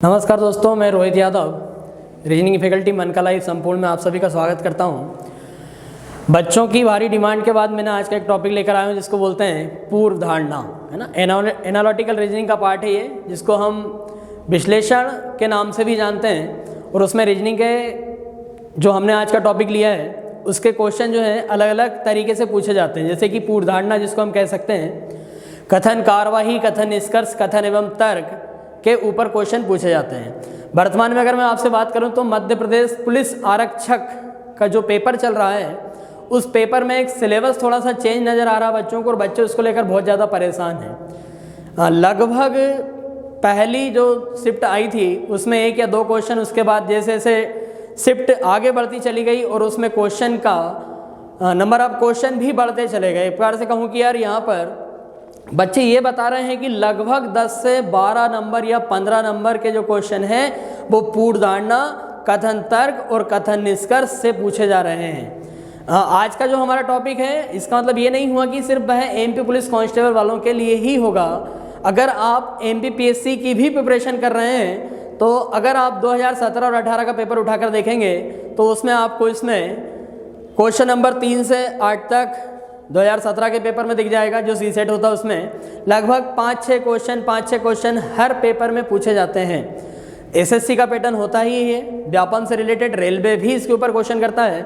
नमस्कार दोस्तों, मैं रोहित यादव रीजनिंग की फैकल्टी मन का लाइफ संपूर्ण में आप सभी का स्वागत करता हूं। बच्चों की भारी डिमांड के बाद मैंने आज का एक टॉपिक लेकर आया हूं जिसको बोलते हैं पूर्व धारणा, है ना। एनालिटिकल रीजनिंग का पार्ट है ये, जिसको हम विश्लेषण के नाम से भी जानते हैं। और उसमें रीजनिंग के जो हमने आज का टॉपिक लिया है उसके क्वेश्चन जो है अलग अलग तरीके से पूछे जाते हैं। जैसे कि पूर्व धारणा जिसको हम कह सकते हैं, कथन कार्यवाही, कथन निष्कर्ष, कथन एवं तर्क के ऊपर क्वेश्चन पूछे जाते हैं। वर्तमान में अगर मैं आपसे बात करूं तो मध्य प्रदेश पुलिस आरक्षक का जो पेपर चल रहा है उस पेपर में एक सिलेबस थोड़ा सा चेंज नज़र आ रहा है बच्चों को, और बच्चे उसको लेकर बहुत ज़्यादा परेशान हैं। लगभग पहली जो शिफ्ट आई थी उसमें 1 या 2 क्वेश्चन, उसके बाद जैसे जैसे शिफ्ट आगे बढ़ती चली गई और उसमें क्वेश्चन का नंबर ऑफ क्वेश्चन भी बढ़ते चले गए। एक प्रकार से कहूँ कि यार यहाँ पर बच्चे ये बता रहे हैं कि लगभग 10 से 12 नंबर या 15 नंबर के जो क्वेश्चन हैं वो पूर्व धारणा, कथन तर्क और कथन निष्कर्ष से पूछे जा रहे हैं। आज का जो हमारा टॉपिक है इसका मतलब ये नहीं हुआ कि सिर्फ वह एमपी पुलिस कांस्टेबल वालों के लिए ही होगा। अगर आप एमपीपीएससी की भी प्रिपरेशन कर रहे हैं तो अगर आप 2017 और 18 का पेपर उठाकर देखेंगे तो उसमें आपको इसमें क्वेश्चन नंबर 3 से 8 तक 2017 के पेपर में दिख जाएगा। जो सी सेट होता है उसमें लगभग 5-6 क्वेश्चन हर पेपर में पूछे जाते हैं। एसएससी का पैटर्न होता ही है, व्यापम से रिलेटेड रेलवे भी इसके ऊपर क्वेश्चन करता है।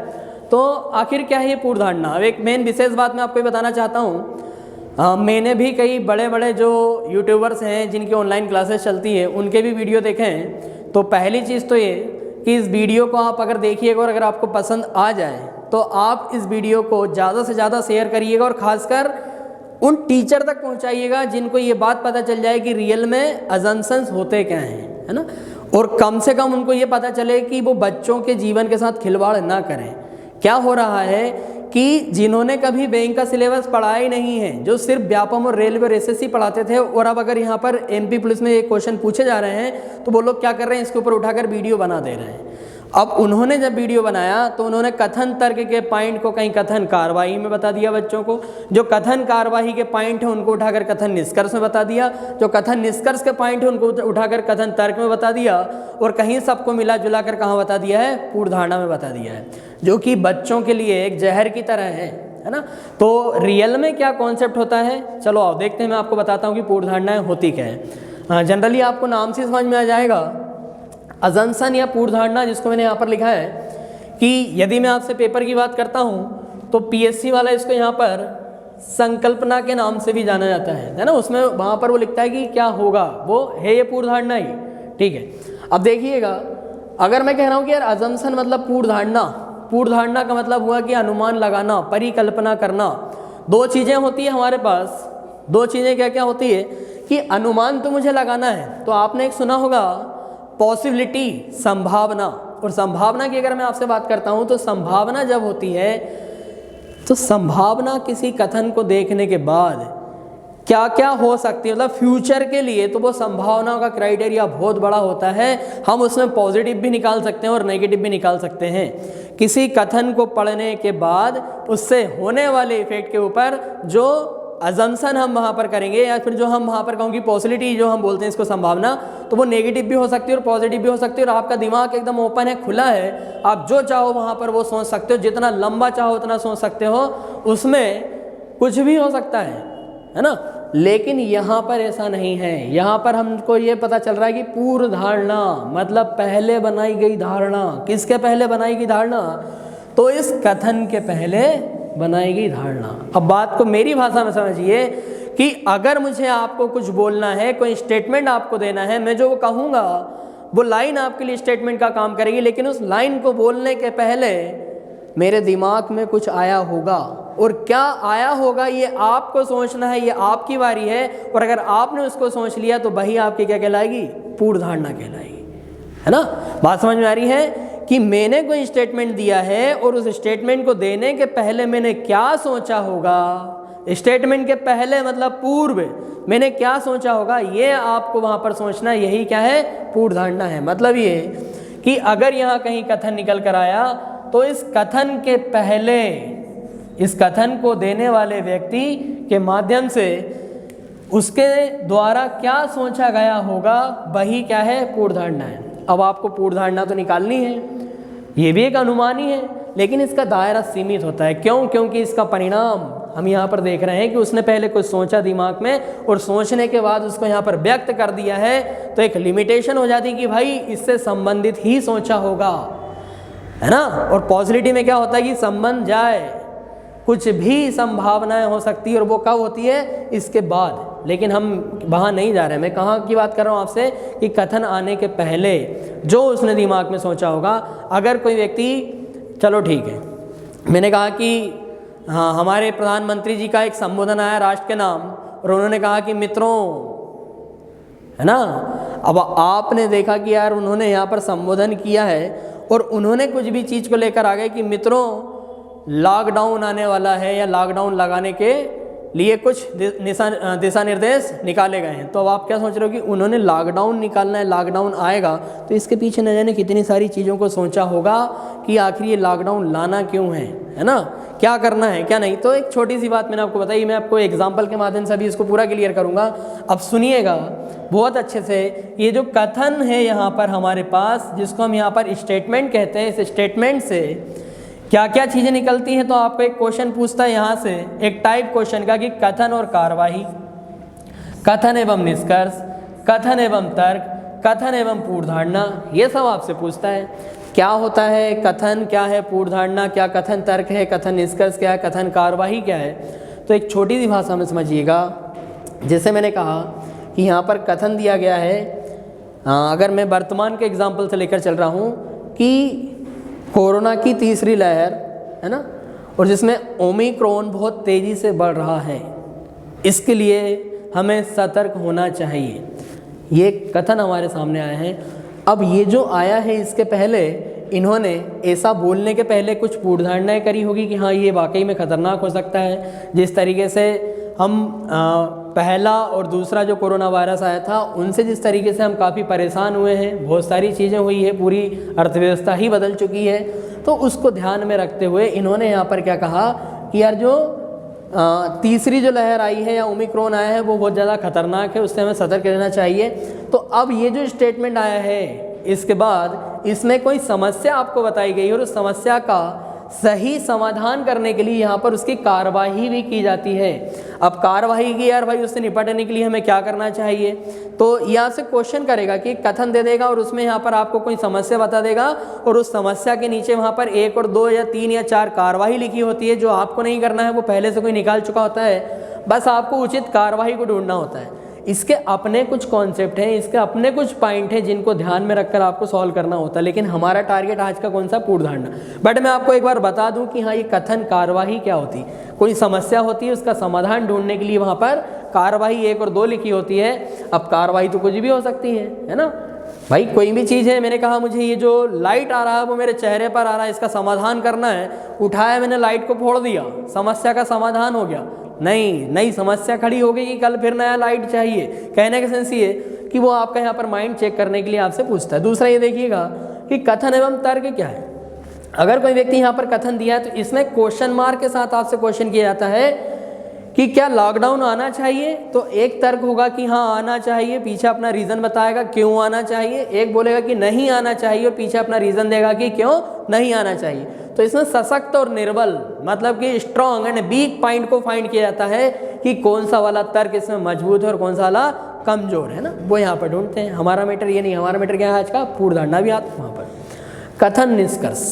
तो आखिर क्या है ये पूर्व धारणा? अब एक मेन विशेष बात मैं आपको ये बताना चाहता हूँ। मैंने भी कई बड़े बड़े जो यूट्यूबर्स हैं जिनकी ऑनलाइन क्लासेस चलती है उनके भी वीडियो देखे हैं। तो पहली चीज़ तो ये कि इस वीडियो को आप अगर देखिएगा और अगर आपको पसंद आ जाए तो आप इस वीडियो को ज़्यादा से ज़्यादा शेयर करिएगा और ख़ासकर उन टीचर तक पहुंचाइएगा जिनको ये बात पता चल जाए कि रियल में अजम्पशंस होते क्या हैं, है ना। और कम से कम उनको ये पता चले कि वो बच्चों के जीवन के साथ खिलवाड़ ना करें। क्या हो रहा है कि जिन्होंने कभी बैंक का सिलेबस पढ़ा ही नहीं है, जो सिर्फ व्यापम और रेलवे और एसएससी पढ़ाते थे, और अब अगर यहाँ पर एमपी पुलिस में एक क्वेश्चन पूछे जा रहे हैं तो वो लोग क्या कर रहे हैं, इसके ऊपर उठाकर वीडियो बना दे रहे हैं। अब उन्होंने जब वीडियो बनाया तो उन्होंने कथन तर्क के पॉइंट को कहीं कथन कार्यवाही में बता दिया बच्चों को, जो कथन कार्यवाही के पॉइंट है उनको उठाकर कथन निष्कर्ष में बता दिया, जो कथन निष्कर्ष के पॉइंट है उनको उठाकर कथन तर्क में बता दिया, और कहीं सबको मिला जुला कर कहाँ बता दिया है, पूर्व धारणा में बता दिया है, जो कि बच्चों के लिए एक जहर की तरह है ना। तो रियल में क्या कॉन्सेप्ट होता है, चलो आओ देखते हैं। मैं आपको बताता हूँ कि पूर्व धारणाएं होती क्या है। जनरली आपको नाम से समझ में आ जाएगा, अजम्पशन या पूर्व धारणा, जिसको मैंने यहाँ पर लिखा है कि यदि मैं आपसे पेपर की बात करता हूँ तो पीएससी वाला इसको यहाँ पर संकल्पना के नाम से भी जाना जाता है ना। उसमें वहाँ पर वो लिखता है कि क्या होगा, वो है ये पूर्व धारणा ही, ठीक है। अब देखिएगा, अगर मैं कह रहा हूँ कि यार अजम्पशन मतलब पूर्व धारणा, पूर्व धारणा का मतलब हुआ कि अनुमान लगाना, परिकल्पना करना। 2 चीज़ें होती है हमारे पास। 2 चीज़ें क्या क्या होती है कि अनुमान तो मुझे लगाना है, तो आपने एक सुना होगा पॉसिबिलिटी, संभावना। और संभावना की अगर मैं आपसे बात करता हूं तो संभावना जब होती है तो संभावना किसी कथन को देखने के बाद क्या क्या हो सकती है, मतलब फ्यूचर के लिए, तो वो संभावनाओं का क्राइटेरिया बहुत बड़ा होता है। हम उसमें पॉजिटिव भी निकाल सकते हैं और नेगेटिव भी निकाल सकते हैं। किसी कथन को पढ़ने के बाद उससे होने वाले इफेक्ट के ऊपर जो अजम्पशन हम वहाँ पर करेंगे, या फिर जो हम वहाँ पर कहूँगी पॉसिबिलिटी जो हम बोलते हैं इसको संभावना, तो वो नेगेटिव भी हो सकती है और पॉजिटिव भी हो सकती है। और आपका दिमाग एकदम ओपन है, खुला है, आप जो चाहो वहाँ पर वो सोच सकते हो, जितना लंबा चाहो उतना सोच सकते हो, उसमें कुछ भी हो सकता है ना। लेकिन यहाँ पर ऐसा नहीं है। यहाँ पर हमको ये पता चल रहा है कि पूर्व धारणा मतलब पहले बनाई गई धारणा। किसके पहले बनाई गई धारणा? तो इस कथन के पहले बनाई गई धारणा। अब बात को मेरी भाषा में समझिए कि अगर मुझे आपको कुछ बोलना है, कोई स्टेटमेंट आपको देना है, मैं जो वो कहूँगा वो लाइन आपके लिए स्टेटमेंट का काम करेगी, लेकिन उस लाइन को बोलने के पहले मेरे दिमाग में कुछ आया होगा, और क्या आया होगा ये आपको सोचना है, ये आपकी बारी है। और अगर आपने उसको सोच लिया तो वही आपकी क्या कहलाएगी, पूर्व धारणा कहलाएगी, है ना। बात समझ में आ रही है कि मैंने कोई स्टेटमेंट दिया है और उस स्टेटमेंट को देने के पहले मैंने क्या सोचा होगा, स्टेटमेंट के पहले मतलब पूर्व मैंने क्या सोचा होगा, ये आपको वहाँ पर सोचना, यही क्या है, पूर्व धारणा है। मतलब ये कि अगर यहाँ कहीं कथन निकल कर आया तो इस कथन के पहले, इस कथन को देने वाले व्यक्ति के माध्यम से उसके द्वारा क्या सोचा गया होगा वही क्या है, पूर्व धारणा है। अब आपको पूर्व धारणा तो निकालनी है, ये भी एक अनुमान ही है, लेकिन इसका दायरा सीमित होता है। क्यों? क्योंकि इसका परिणाम हम यहाँ पर देख रहे हैं कि उसने पहले कुछ सोचा दिमाग में और सोचने के बाद उसको यहाँ पर व्यक्त कर दिया है, तो एक लिमिटेशन हो जाती है कि भाई इससे संबंधित ही सोचा होगा, है ना। और पॉजिटिविटी में क्या होता है कि संबंध जाए, कुछ भी संभावनाएं हो सकती है, और वो कब होती है, इसके बाद। लेकिन हम वहाँ नहीं जा रहे हैं, मैं कहाँ की बात कर रहा हूँ आपसे कि कथन आने के पहले जो उसने दिमाग में सोचा होगा। अगर कोई व्यक्ति, चलो ठीक है, मैंने कहा कि हाँ हमारे प्रधानमंत्री जी का एक संबोधन आया राष्ट्र के नाम, और उन्होंने कहा कि मित्रों, है ना। अब आपने देखा कि यार उन्होंने यहाँ पर संबोधन किया है और उन्होंने कुछ भी चीज़ को लेकर आ गए कि मित्रों लॉकडाउन आने वाला है या लॉकडाउन लगाने के लिए कुछ दिशा निर्देश निकाले गए हैं। तो अब आप क्या सोच रहे हो कि उन्होंने लॉकडाउन निकालना है, लॉकडाउन आएगा, तो इसके पीछे न जाने कितनी सारी चीज़ों को सोचा होगा कि आखिर ये लॉकडाउन लाना क्यों है ना, क्या करना है क्या नहीं। तो एक छोटी सी बात मैंने आपको बताई, मैं आपको एग्जाम्पल के माध्यम से अभी इसको पूरा क्लियर करूँगा। अब सुनिएगा बहुत अच्छे से। ये जो कथन है यहाँ पर हमारे पास, जिसको हम यहाँ पर स्टेटमेंट कहते हैं, इस स्टेटमेंट से क्या क्या चीज़ें निकलती हैं। तो आपको एक क्वेश्चन पूछता है यहाँ से, एक टाइप क्वेश्चन का, कि कथन और कार्यवाही, कथन एवं निष्कर्ष, कथन एवं तर्क, कथन एवं पूर्व धारणा, ये सब आपसे पूछता है। क्या होता है कथन, क्या है पूर्व धारणा, क्या कथन तर्क है, कथन निष्कर्ष क्या है, कथन कार्यवाही क्या है। तो एक छोटी सी भाषा में समझिएगा। जैसे मैंने कहा कि यहाँ पर कथन दिया गया है, अगर मैं वर्तमान के एग्जाम्पल से लेकर चल रहा हूँ कि कोरोना की तीसरी लहर, है ना, और जिसमें ओमिक्रॉन बहुत तेज़ी से बढ़ रहा है, इसके लिए हमें सतर्क होना चाहिए। ये कथन हमारे सामने आया है। अब ये जो आया है, इसके पहले इन्होंने ऐसा बोलने के पहले कुछ पूर्व धारणाएं करी होगी कि हाँ ये वाकई में ख़तरनाक हो सकता है। जिस तरीके से हम पहला और दूसरा जो कोरोना वायरस आया था, उनसे जिस तरीके से हम काफ़ी परेशान हुए हैं, बहुत सारी चीज़ें हुई है, पूरी अर्थव्यवस्था ही बदल चुकी है। तो उसको ध्यान में रखते हुए इन्होंने यहाँ पर क्या कहा कि यार जो तीसरी जो लहर आई है या ओमिक्रॉन आया है वो बहुत ज़्यादा खतरनाक है, उससे हमें सतर्क रहना चाहिए। तो अब ये जो स्टेटमेंट आया है, इसके बाद इसमें कोई समस्या आपको बताई गई और उस समस्या का सही समाधान करने के लिए यहाँ पर उसकी कार्यवाही भी की जाती है। अब कार्यवाही की, यार भाई उससे निपटने के लिए हमें क्या करना चाहिए, तो यहाँ से क्वेश्चन करेगा कि कथन दे देगा और उसमें यहाँ पर आपको कोई समस्या बता देगा, और उस समस्या के नीचे वहाँ पर 1 और 2 या 3 या 4 कार्यवाही लिखी होती है। जो आपको नहीं करना है वो पहले से कोई निकाल चुका होता है, बस आपको उचित कार्यवाही को ढूंढना होता है। इसके अपने कुछ कॉन्सेप्ट हैं, इसके अपने कुछ पॉइंट हैं जिनको ध्यान में रखकर आपको सॉल्व करना होता है। लेकिन हमारा टारगेट आज का कौन सा, पूर्व धारणा। बट मैं आपको एक बार बता दूं कि हाँ ये कथन कार्यवाही क्या होती है। कोई समस्या होती है, उसका समाधान ढूंढने के लिए वहाँ पर कार्यवाही 1 और 2 लिखी होती है। अब कार्यवाही तो कुछ भी हो सकती है ना भाई, कोई भी चीज़ है। मैंने कहा मुझे ये जो लाइट आ रहा है वो मेरे चेहरे पर आ रहा है, इसका समाधान करना है, उठाया मैंने, लाइट को फोड़ दिया, समस्या का समाधान हो गया? नहीं, नई समस्या खड़ी हो गई कि कल फिर नया लाइट चाहिए। कहने का सेंस ये कि वो आपका यहाँ पर माइंड चेक करने के लिए आपसे पूछता है। दूसरा ये देखिएगा कि कथन एवं तर्क क्या है। अगर कोई व्यक्ति यहाँ पर कथन दिया है तो इसमें क्वेश्चन मार्क के साथ आपसे क्वेश्चन किया जाता है कि क्या लॉकडाउन आना चाहिए। तो एक तर्क होगा कि हाँ आना चाहिए, पीछे अपना रीज़न बताएगा क्यों आना चाहिए। एक बोलेगा कि नहीं आना चाहिए और पीछे अपना रीज़न देगा कि क्यों नहीं आना चाहिए। तो इसमें सशक्त और निर्बल, मतलब कि स्ट्रॉन्ग एंड वीक पॉइंट को फाइंड किया जाता है कि कौन सा वाला तर्क इसमें मजबूत है और कौन सा वाला कमज़ोर है ना, वो यहाँ पर ढूंढते हैं। हमारा मैटर ये नहीं, हमारा मैटर क्या है आज का, पूर्व धारणा भी आता है वहाँ पर। कथन निष्कर्ष,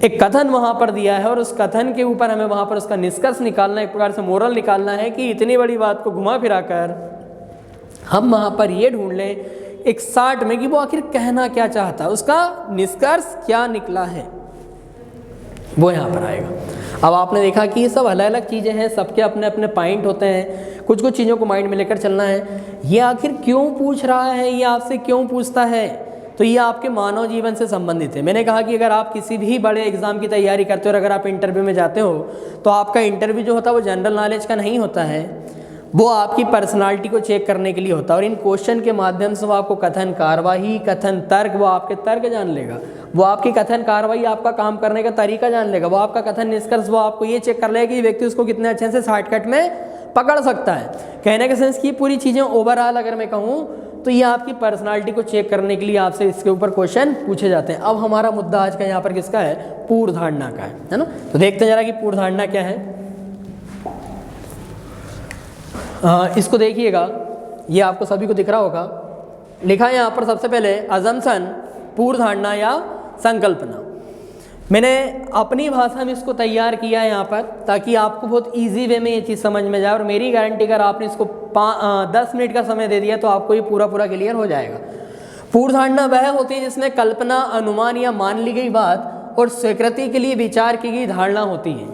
एक कथन वहाँ पर दिया है और उस कथन के ऊपर हमें वहाँ पर उसका निष्कर्ष निकालना, एक प्रकार से मोरल निकालना है कि इतनी बड़ी बात को घुमा फिरा कर हम वहाँ पर ये ढूंढ लें एक शार्ट में कि वो आखिर कहना क्या चाहता है, उसका निष्कर्ष क्या निकला है, वो यहाँ पर आएगा। अब आपने देखा कि ये सब अलग अलग चीज़ें हैं, सबके अपने अपने पॉइंट होते हैं, कुछ कुछ चीज़ों को माइंड में लेकर चलना है। ये आखिर क्यों पूछ रहा है, ये आपसे क्यों पूछता है, तो ये आपके मानव जीवन से संबंधित है। मैंने कहा कि अगर आप किसी भी बड़े एग्जाम की तैयारी करते हो और अगर आप इंटरव्यू में जाते हो तो आपका इंटरव्यू जो होता है वो जनरल नॉलेज का नहीं होता है, वो आपकी पर्सनालिटी को चेक करने के लिए होता है। और इन क्वेश्चन के माध्यम से वो आपको कथन कार्यवाही, कथन तर्क, वो आपके तर्क जान लेगा, वो आपकी कथन कार्यवाही आपका काम करने का तरीका जान लेगा, वो आपका कथन निष्कर्ष वो आपको ये चेक कर लेगा कि व्यक्ति उसको कितने अच्छे से शॉर्टकट में पकड़ सकता है। कहने का सेंस कि पूरी चीज़ें ओवरऑल अगर मैं कहूँ तो ये आपकी पर्सनालिटी को चेक करने के लिए आपसे इसके ऊपर क्वेश्चन पूछे जाते हैं। अब हमारा मुद्दा आज का यहाँ पर किसका है? पूर्व धारणा का है ना। तो देखते हैं जरा कि पूर्व धारणा क्या है। इसको देखिएगा, ये आपको सभी को दिख रहा होगा, लिखा है यहाँ पर सबसे पहले अजम्पशन, पूर्व धारणा या संकल्पना। मैंने अपनी भाषा में इसको तैयार किया है यहाँ पर ताकि आपको बहुत इजी वे में ये चीज़ समझ में जाए, और मेरी गारंटी अगर आपने इसको 10 मिनट का समय दे दिया तो आपको ये पूरा क्लियर हो जाएगा। पूर्व धारणा वह होती है जिसमें कल्पना, अनुमान या मान ली गई बात और स्वीकृति के लिए विचार की गई धारणा होती है।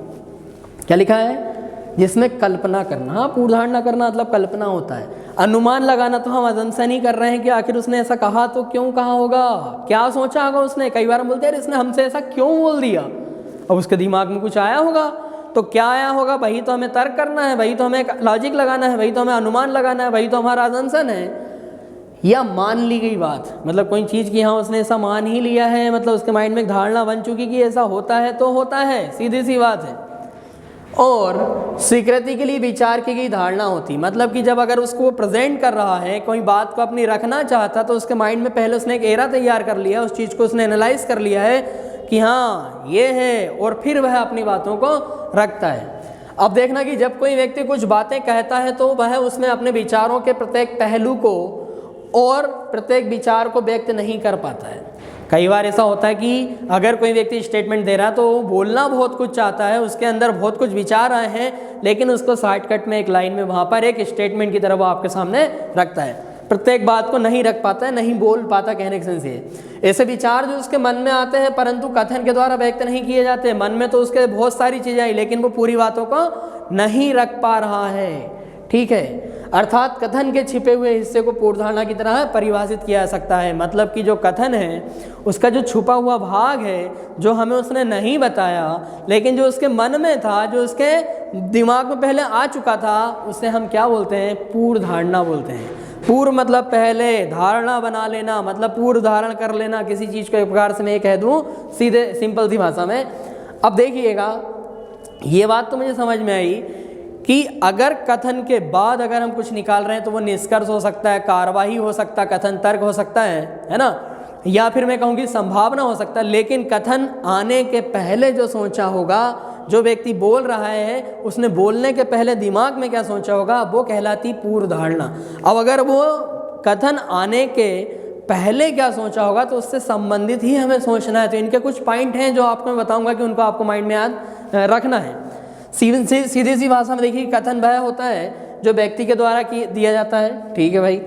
क्या लिखा है? जिसमें कल्पना करना। हाँ, पूर्व धारणा करना मतलब कल्पना होता है। अनुमान लगाना तो हम अजम्पशन ही कर रहे हैं कि आखिर उसने ऐसा कहा तो क्यों कहा होगा, क्या सोचा होगा उसने। कई बार हम बोलते हैं इसने हमसे ऐसा क्यों बोल दिया, अब उसके दिमाग में कुछ आया होगा। तो क्या आया होगा, वही तो हमें तर्क करना है, वही तो हमें लॉजिक लगाना है, वही तो हमें अनुमान लगाना है, वही तो हमारा अजम्पशन है। या मान ली गई बात, मतलब कोई चीज़ की हाँ उसने ऐसा मान ही लिया है, मतलब उसके माइंड में एक धारणा बन चुकी कि ऐसा होता है तो होता है, सीधी सी बात है। और स्वीकृति के लिए विचार की गई धारणा होती, मतलब कि जब अगर उसको प्रेजेंट कर रहा है, कोई बात को अपनी रखना चाहता, तो उसके माइंड में पहले उसने एक एरा तैयार कर लिया, उस चीज़ को उसने एनालाइज कर लिया है कि हाँ ये है, और फिर वह अपनी बातों को रखता है। अब देखना कि जब कोई व्यक्ति कुछ बातें कहता है तो वह उसमें अपने विचारों के प्रत्येक पहलू को और प्रत्येक विचार को व्यक्त नहीं कर पाता है। कई बार ऐसा होता है कि अगर कोई व्यक्ति स्टेटमेंट दे रहा है तो वो बोलना बहुत कुछ चाहता है, उसके अंदर बहुत कुछ विचार आए हैं, लेकिन उसको शॉर्टकट में एक लाइन में वहाँ पर एक स्टेटमेंट की तरह वो आपके सामने रखता है, प्रत्येक बात को नहीं रख पाता है, नहीं बोल पाता। कहने के सेंस ये ऐसे विचार जो उसके मन में आते हैं परंतु कथन के द्वारा व्यक्त नहीं किए जाते। मन में तो उसके बहुत सारी चीज़ें आई लेकिन वो पूरी बातों को नहीं रख पा रहा है, ठीक है। अर्थात कथन के छिपे हुए हिस्से को पूर्व धारणा की तरह परिभाषित किया जा सकता है। मतलब कि जो कथन है उसका जो छुपा हुआ भाग है, जो हमें उसने नहीं बताया लेकिन जो उसके मन में था, जो उसके दिमाग में पहले आ चुका था, उसे हम क्या बोलते हैं? पूर्व धारणा बोलते हैं। पूर्व मतलब पहले, धारणा बना लेना मतलब पूर्व धारण कर लेना किसी चीज़ को। एक प्रकार से मैं कह दूँ सीधे सिंपल सी भाषा में। अब देखिएगा, ये बात तो मुझे समझ में आई कि अगर कथन के बाद अगर हम कुछ निकाल रहे हैं तो वो निष्कर्ष हो सकता है, कार्यवाही हो सकता है, कथन तर्क हो सकता है ना, या फिर मैं कहूँगी संभावना हो सकता है। लेकिन कथन आने के पहले जो सोचा होगा, जो व्यक्ति बोल रहा है उसने बोलने के पहले दिमाग में क्या सोचा होगा, वो कहलाती पूर्व धारणा। अब अगर वो कथन आने के पहले क्या सोचा होगा तो उससे संबंधित ही हमें सोचना है। तो इनके कुछ पॉइंट हैं जो आपको मैं बताऊँगा कि उनको आपको माइंड में याद रखना है। सीधी सी भाषा में देखिए, कथन वह होता है जो व्यक्ति के द्वारा दिया जाता है, ठीक है भाई।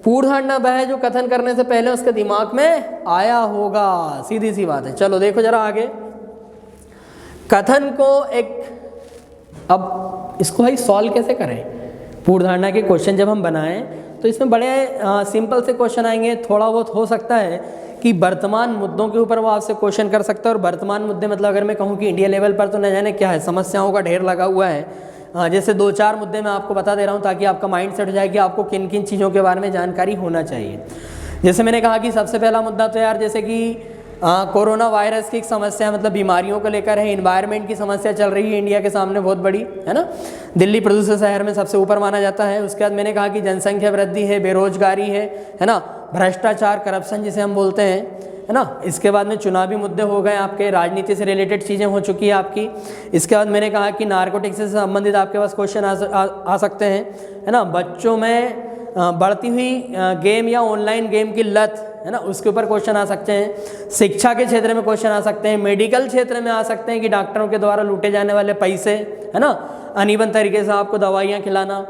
पूर्व धारणा वह है जो कथन करने से पहले उसके दिमाग में आया होगा, सीधी सी बात है। चलो देखो जरा आगे, कथन को अब इसको भाई सॉल्व कैसे करें। पूर्व धारणा के क्वेश्चन जब हम बनाएं तो इसमें बड़े सिंपल से क्वेश्चन आएंगे। थोड़ा बहुत हो सकता है कि वर्तमान मुद्दों के ऊपर वो आपसे क्वेश्चन कर सकता है, और वर्तमान मुद्दे मतलब अगर मैं कहूँ कि इंडिया लेवल पर तो न जाने क्या है, समस्याओं का ढेर लगा हुआ है। जैसे 2-4 मुद्दे मैं आपको बता दे रहा हूँ ताकि आपका माइंड सेट हो जाए कि आपको किन किन चीज़ों के बारे में जानकारी होना चाहिए। जैसे मैंने कहा कि सबसे पहला मुद्दा तो यार जैसे कि कोरोना वायरस की एक समस्या, मतलब बीमारियों को लेकर है। इन्वायरमेंट की समस्या चल रही है इंडिया के सामने बहुत बड़ी, है ना। दिल्ली प्रदूषित शहर में सबसे ऊपर माना जाता है। उसके बाद मैंने कहा कि जनसंख्या वृद्धि है, बेरोजगारी है ना, भ्रष्टाचार, करप्शन जिसे हम बोलते हैं, है ना। इसके बाद में चुनावी मुद्दे हो गए आपके, राजनीति से रिलेटेड चीज़ें हो चुकी है आपकी। इसके बाद मैंने कहा कि नारकोटिक्स से संबंधित आपके पास क्वेश्चन आ सकते हैं, है ना। बच्चों में बढ़ती हुई गेम या ऑनलाइन गेम की लत, है ना, उसके ऊपर क्वेश्चन आ सकते हैं। शिक्षा के क्षेत्र में क्वेश्चन आ सकते हैं, मेडिकल क्षेत्र में आ सकते हैं कि डॉक्टरों के द्वारा लूटे जाने वाले पैसे, है ना, अनइवन तरीके से आपको दवाइयाँ खिलाना,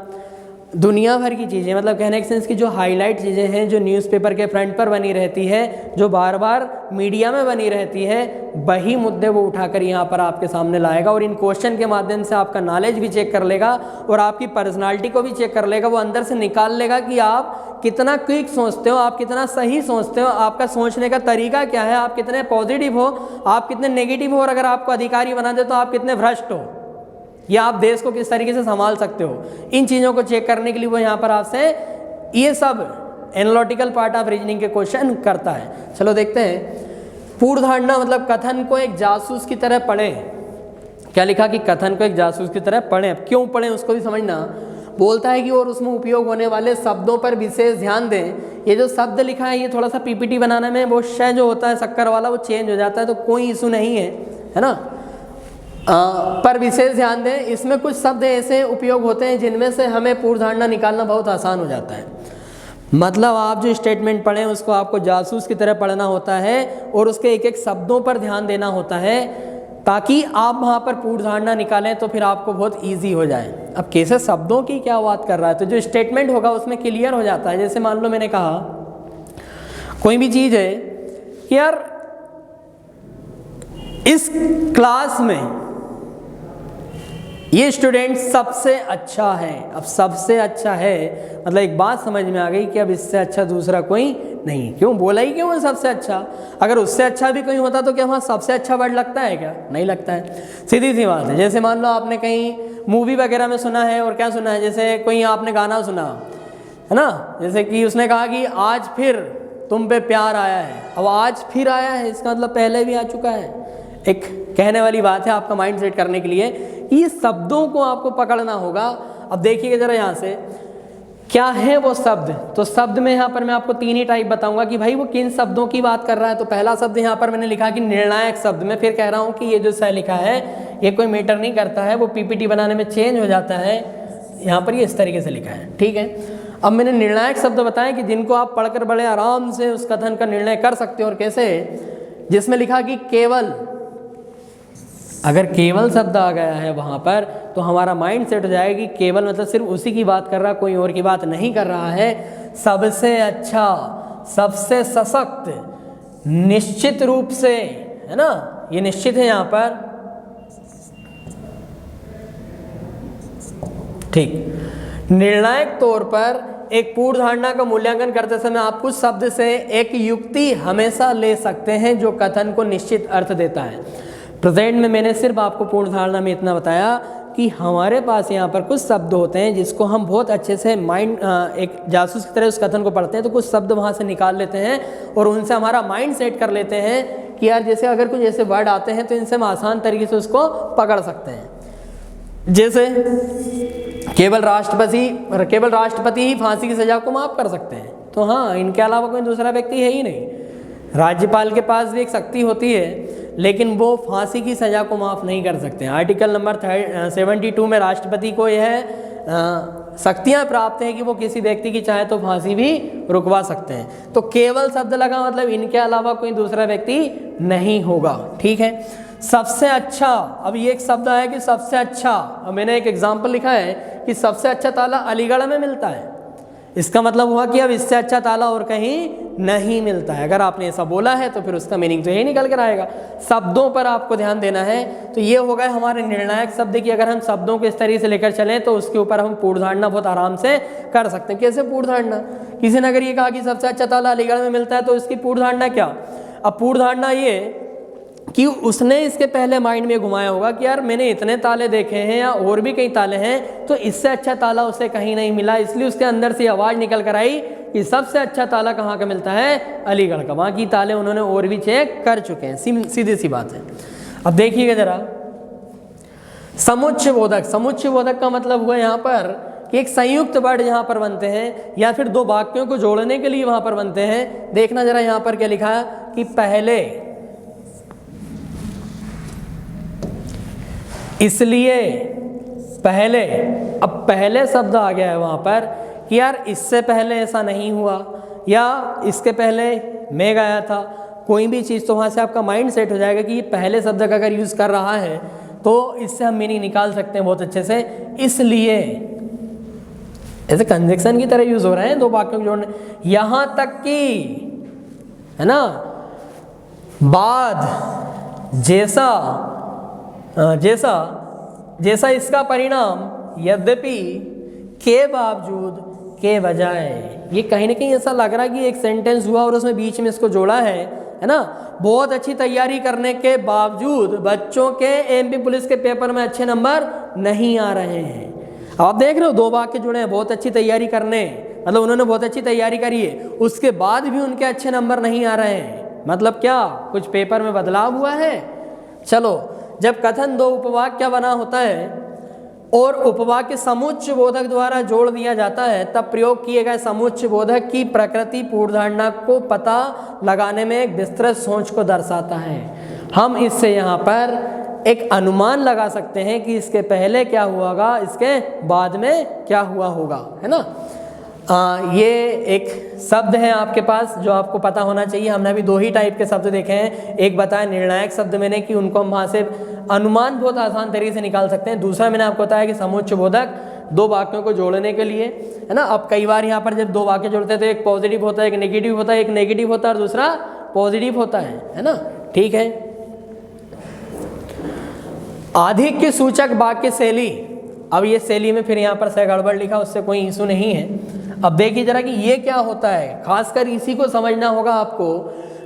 दुनिया भर की चीज़ें, मतलब कहने के सेंस की जो हाईलाइट चीज़ें हैं, जो न्यूज़पेपर के फ्रंट पर बनी रहती है, जो बार बार मीडिया में बनी रहती है, वही मुद्दे वो उठाकर यहाँ पर आपके सामने लाएगा। और इन क्वेश्चन के माध्यम से आपका नॉलेज भी चेक कर लेगा और आपकी पर्सनालिटी को भी चेक कर लेगा। वो अंदर से निकाल लेगा कि आप कितना क्विक सोचते हो, आप कितना सही सोचते हो, आपका सोचने का तरीका क्या है, आप कितने पॉजिटिव हो, आप कितने नेगेटिव हो, और अगर आपको अधिकारी बना दे तो आप कितने भ्रष्ट हो, या आप देश को किस तरीके से संभाल सकते हो। इन चीज़ों को चेक करने के लिए वो यहाँ पर आपसे ये सब एनालिटिकल पार्ट ऑफ रीजनिंग के क्वेश्चन करता है। चलो देखते हैं। पूर्व धारणा मतलब कथन को एक जासूस की तरह पढ़ें। क्या लिखा कि कथन को एक जासूस की तरह पढ़ें। अब क्यों पढ़ें उसको भी समझना। बोलता है कि और उसमें उपयोग होने वाले शब्दों पर विशेष ध्यान दें। ये जो शब्द लिखा है ये थोड़ा सा पीपीटी बनाने में वो शय जो होता है शक्कर वाला वो चेंज हो जाता है, तो कोई इशू नहीं है ना। पर विशेष ध्यान दें, इसमें कुछ शब्द ऐसे उपयोग होते हैं जिनमें से हमें पूर्व धारणा निकालना बहुत आसान हो जाता है। मतलब आप जो स्टेटमेंट पढ़ें उसको आपको जासूस की तरह पढ़ना होता है और उसके एक एक शब्दों पर ध्यान देना होता है ताकि आप वहाँ पर पूर्व धारणा निकालें तो फिर आपको बहुत इजी हो जाए। अब कैसे शब्दों की क्या बात कर रहा है, तो जो स्टेटमेंट होगा उसमें क्लियर हो जाता है। जैसे मान लो मैंने कहा कोई भी चीज़ है कि यार इस क्लास में ये स्टूडेंट सबसे अच्छा है। अब सबसे अच्छा है मतलब एक बात समझ में आ गई कि अब इससे अच्छा दूसरा कोई नहीं। क्यों बोला ही क्यों है सबसे अच्छा? अगर उससे अच्छा भी कोई होता तो क्या वहाँ सबसे अच्छा वर्ड लगता है क्या? नहीं लगता है। सीधी सी बात है। जैसे मान लो आपने कहीं मूवी वगैरह में सुना है और क्या सुना है, जैसे कोई आपने गाना सुना है ना, जैसे कि उसने कहा कि आज फिर तुम पे प्यार आया है। अब आज फिर आया है इसका मतलब पहले भी आ चुका है। एक कहने वाली बात है आपका माइंड सेट करने के लिए कि शब्दों को आपको पकड़ना होगा। अब देखिए जरा यहाँ से क्या है वो शब्द। तो शब्द में यहाँ पर मैं आपको 3 ही टाइप बताऊंगा कि भाई वो किन शब्दों की बात कर रहा है। तो पहला शब्द यहाँ पर मैंने लिखा कि निर्णायक शब्द। मैं फिर कह रहा हूँ कि ये जो सह लिखा है ये कोई मैटर नहीं करता है, वो पीपीटी बनाने में चेंज हो जाता है। यहाँ पर ये इस तरीके से लिखा है, ठीक है। अब मैंने निर्णायक शब्द बताए कि जिनको आप पढ़कर बड़े आराम से उस कथन का निर्णय कर सकते हो। और कैसे? जिसमें लिखा कि केवल, अगर केवल शब्द आ गया है वहाँ पर तो हमारा माइंड सेट हो जाएगा कि केवल मतलब सिर्फ उसी की बात कर रहा, कोई और की बात नहीं कर रहा है। सबसे अच्छा, सबसे सशक्त, निश्चित रूप से, है ना, ये निश्चित है यहाँ पर, ठीक। निर्णायक तौर पर एक पूर्व धारणा का मूल्यांकन करते समय आप कुछ शब्द से एक युक्ति हमेशा ले सकते हैं जो कथन को निश्चित अर्थ देता है। प्रेजेंट में मैंने सिर्फ आपको पूर्ण धारणा में इतना बताया कि हमारे पास यहाँ पर कुछ शब्द होते हैं जिसको हम बहुत अच्छे से माइंड एक जासूस की तरह उस कथन को पढ़ते हैं, तो कुछ शब्द वहाँ से निकाल लेते हैं और उनसे हमारा माइंड सेट कर लेते हैं कि यार जैसे अगर कुछ ऐसे वर्ड आते हैं तो इनसे हम आसान तरीके से उसको पकड़ सकते हैं। जैसे केवल राष्ट्रपति ही फांसी की सजा को माफ़ कर सकते हैं, तो हाँ, इनके अलावा कोई दूसरा व्यक्ति है ही नहीं। राज्यपाल के पास भी एक शक्ति होती है लेकिन वो फांसी की सज़ा को माफ़ नहीं कर सकते। आर्टिकल नंबर 72 में राष्ट्रपति को यह शक्तियाँ प्राप्त हैं कि वो किसी व्यक्ति की चाहे तो फांसी भी रुकवा सकते हैं। तो केवल शब्द लगा मतलब इनके अलावा कोई दूसरा व्यक्ति नहीं होगा, ठीक है। सबसे अच्छा, अब ये एक शब्द आया कि सबसे अच्छा, अब मैंने एक एग्जाम्पल लिखा है कि सबसे अच्छा ताला अलीगढ़ में मिलता है। इसका मतलब हुआ कि अब इससे अच्छा ताला और कहीं नहीं मिलता है। अगर आपने ऐसा बोला है तो फिर उसका मीनिंग तो यही निकल कर आएगा। शब्दों पर आपको ध्यान देना है। तो ये हो गए हमारे निर्णायक शब्द कि अगर हम शब्दों को इस तरीके से लेकर चलें तो उसके ऊपर हम पूर्व धारणा बहुत आराम से कर सकते हैं। कैसे पूर्व धारणा? किसी ने अगर ये कहा कि सबसे अच्छा ताला अलीगढ़ में मिलता है तो इसकी पूर्व धारणा क्या? अब पूर्व धारणा ये कि उसने इसके पहले माइंड में घुमाया होगा कि यार मैंने इतने ताले देखे हैं या और भी कई ताले हैं तो इससे अच्छा ताला उसे कहीं नहीं मिला, इसलिए उसके अंदर से आवाज़ निकल कर आई कि सबसे अच्छा ताला कहाँ का मिलता है? अलीगढ़ का। बाकी ताले उन्होंने और भी चेक कर चुके हैं, सीधी सी बात है। अब देखिएगा जरा, समुच्चय बोधक। समुच्चय बोधक का मतलब हुआ यहाँ पर कि एक संयुक्त वर्ड यहाँ पर बनते हैं या फिर दो वाक्यों को जोड़ने के लिए वहाँ पर बनते हैं। देखना जरा यहाँ पर क्या लिखा है कि पहले, इसलिए, पहले। अब पहले शब्द आ गया है वहाँ पर कि यार इससे पहले ऐसा नहीं हुआ या इसके पहले मैं गया था, कोई भी चीज़, तो वहाँ से आपका माइंड सेट हो जाएगा कि ये पहले शब्द का अगर यूज़ कर रहा है तो इससे हम मीनिंग निकाल सकते हैं बहुत अच्छे से। इसलिए ऐसे कंजक्शन की तरह यूज़ हो रहे हैं दो वाक्यों को जोड़ने। यहाँ तक कि, है ना, बाद, जैसा इसका परिणाम, यद्यपि, के बावजूद, के बजाय। ये कहीं ना कहीं ऐसा लग रहा है कि एक सेंटेंस हुआ और उसमें बीच में इसको जोड़ा है ना। बहुत अच्छी तैयारी करने के बावजूद बच्चों के एमपी पुलिस के पेपर में अच्छे नंबर नहीं आ रहे हैं। आप देख रहे हो दो वाक्य जुड़े हैं, बहुत अच्छी तैयारी करने, मतलब उन्होंने बहुत अच्छी तैयारी करी है, उसके बाद भी उनके अच्छे नंबर नहीं आ रहे हैं। मतलब क्या कुछ पेपर में बदलाव हुआ है? चलो जब कथन दो उपवाक्य बना होता है और उपवाक्य समुच्चय बोधक द्वारा जोड़ दिया जाता है, तब प्रयोग किए गए समुच्चय बोधक की प्रकृति पूर्वधारणा को पता लगाने में एक विस्तृत सोच को दर्शाता है। हम इससे यहाँ पर एक अनुमान लगा सकते हैं कि इसके पहले क्या हुआ होगा, इसके बाद में क्या हुआ होगा, है ना। ये एक शब्द है आपके पास जो आपको पता होना चाहिए। हमने अभी 2 ही टाइप के शब्द देखे हैं। एक बताया निर्णायक शब्द मैंने कि उनको हम वहाँ से अनुमान बहुत आसान तरीके से निकाल सकते हैं। दूसरा मैंने आपको बताया कि समुच्चय बोधक 2 वाक्यों को जोड़ने के लिए, है ना। अब कई बार यहाँ पर जब 2 वाक्य जोड़ते हैं तो एक पॉजिटिव होता है, एक नेगेटिव होता है, एक नेगेटिव होता है और दूसरा पॉजिटिव होता है ना। ठीक है। आधिक्य सूचक वाक्य शैली। अब ये शैली में फिर यहाँ पर से गड़बड़ लिखा, उससे कोई इशू नहीं है। अब देखिए जरा कि ये क्या होता है, खासकर इसी को समझना होगा आपको।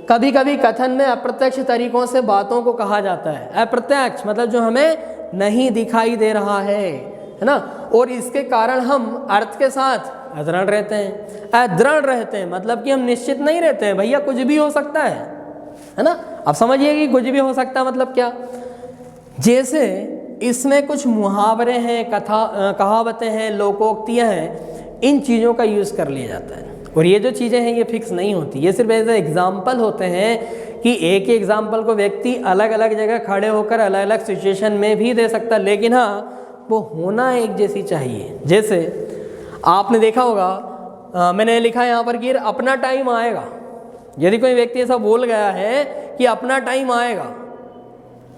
कभी कभी कथन में अप्रत्यक्ष तरीकों से बातों को कहा जाता है। अप्रत्यक्ष मतलब जो हमें नहीं दिखाई दे रहा है ना, और इसके कारण हम अर्थ के साथ अदृढ़ रहते हैं। अदृढ़ रहते हैं मतलब कि हम निश्चित नहीं रहते हैं, भैया कुछ भी हो सकता है ना। अब समझिए कि कुछ भी हो सकता है मतलब क्या, जैसे इसमें कुछ मुहावरे हैं, कहावतें हैं, लोकोक्तियाँ हैं, इन चीज़ों का यूज़ कर लिया जाता है। और ये जो चीज़ें हैं ये फिक्स नहीं होती, ये सिर्फ ऐसे एग्जाम्पल होते हैं कि एक ही एग्जाम्पल को व्यक्ति अलग अलग जगह खड़े होकर अलग अलग सिचुएशन में भी दे सकता है, लेकिन हाँ वो होना एक जैसी चाहिए। जैसे आपने देखा होगा, मैंने लिखा है यहाँ पर कि अपना टाइम आएगा। यदि कोई व्यक्ति ऐसा बोल गया है कि अपना टाइम आएगा,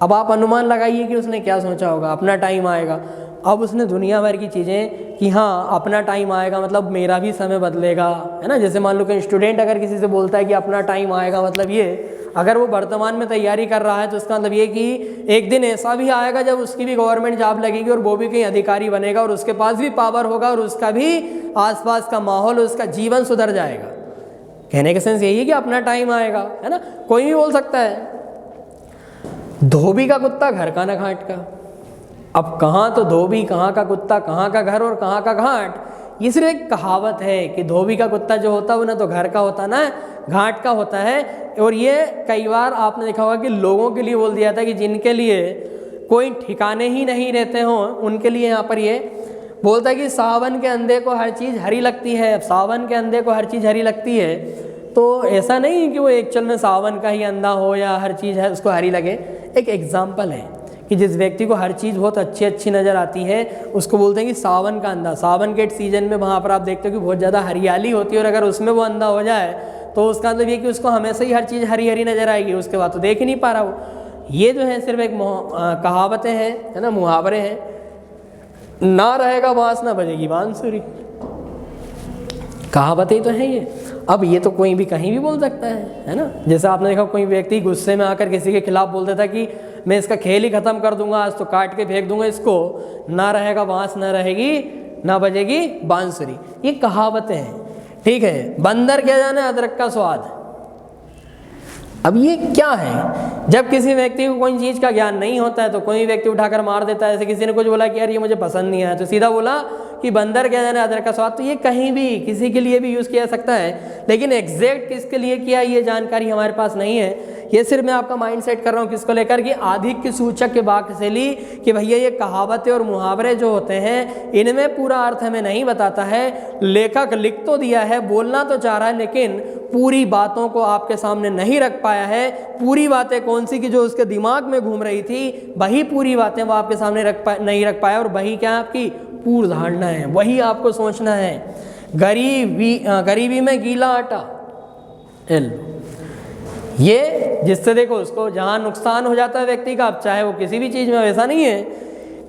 अब आप अनुमान लगाइए कि उसने क्या सोचा होगा, अपना टाइम आएगा। अब उसने दुनिया भर की चीज़ें कि हाँ अपना टाइम आएगा मतलब मेरा भी समय बदलेगा, है ना। जैसे मान लो कि स्टूडेंट अगर किसी से बोलता है कि अपना टाइम आएगा, मतलब ये अगर वो वर्तमान में तैयारी कर रहा है तो उसका मतलब ये कि एक दिन ऐसा भी आएगा जब उसकी भी गवर्नमेंट जॉब लगेगी और वो भी कहीं अधिकारी बनेगा और उसके पास भी पावर होगा और उसका भी आसपास का माहौल, उसका जीवन सुधर जाएगा। कहने का सेंस यही है कि अपना टाइम आएगा, है ना। कोई भी बोल सकता है। धोबी का कुत्ता घर का ना घाट का। अब कहाँ तो धोबी, कहाँ का कुत्ता, कहाँ का घर और कहाँ का घाट। ये सिर्फ एक कहावत है कि धोबी का कुत्ता जो होता है वो ना तो घर का होता ना घाट का होता है। और ये कई बार आपने देखा होगा कि लोगों के लिए बोल दिया था कि जिनके लिए कोई ठिकाने ही नहीं रहते हों उनके लिए यहाँ पर ये बोलता है कि सावन के अंधे को हर चीज़ हरी लगती है। अब सावन के अंधे को हर चीज़ हरी लगती है तो ऐसा नहीं कि वो एक्चुअल में सावन का ही अंधा हो या हर चीज़ है उसको हरी लगे। एक एग्जाम्पल है कि जिस व्यक्ति को हर चीज़ बहुत अच्छी अच्छी नज़र आती है उसको बोलते हैं कि सावन का अंधा। सावन के सीजन में वहाँ पर आप देखते हो कि बहुत ज़्यादा हरियाली होती है और अगर उसमें वो अंधा हो जाए तो उसका मतलब ये कि उसको हमेशा ही हर चीज़ हरी हरी नज़र आएगी, उसके बाद तो देख ही नहीं पा रहा वो। ये जो है सिर्फ एक कहावतें हैं, है ना, मुहावरे हैं। ना रहेगा बांस ना बजेगी बांसुरी, कहावतें तो हैं ये। अब ये तो कोई भी कहीं भी बोल सकता है ना। जैसे आपने देखा कोई व्यक्ति गुस्से में आकर किसी के खिलाफ बोल देता कि मैं इसका खेल ही खत्म कर दूंगा, आज तो काट के फेंक दूंगा इसको, ना रहेगा बांस ना रहेगी ना बजेगी बांसुरी। ये कहावतें हैं, ठीक है। बंदर क्या जाने अदरक का स्वाद। अब ये क्या है, जब किसी व्यक्ति को कोई चीज़ का ज्ञान नहीं होता है तो कोई व्यक्ति उठाकर मार देता है। जैसे किसी ने कुछ बोला कि यार ये मुझे पसंद नहीं आया तो सीधा बोला कि बंदर क्या जाने अदरक का स्वाद। तो ये कहीं भी किसी के लिए भी यूज़ किया जा सकता है, लेकिन एग्जैक्ट किसके लिए किया ये जानकारी हमारे पास नहीं है। ये सिर्फ मैं आपका माइंड सेट कर रहा हूँ किसको लेकर कि आधिक्य सूचक के वाक्य शैली कि भैया ये कहावतें और मुहावरे जो होते हैं इनमें पूरा अर्थ हमें नहीं बताता है। लेखक लिख तो दिया है, बोलना तो चाह रहा है, लेकिन पूरी बातों को आपके सामने नहीं रख पाया है। पूरी बातें कौन सी की जो उसके दिमाग में घूम रही थी वही पूरी बातें वो आपके सामने नहीं रख पाया। और वही क्या आपकी पूर्व धारणा है, वही आपको सोचना है। गरीबी में गीला आटा ये जिससे देखो उसको जहाँ नुकसान हो जाता है व्यक्ति का, अब चाहे वो किसी भी चीज़ में, वैसा नहीं है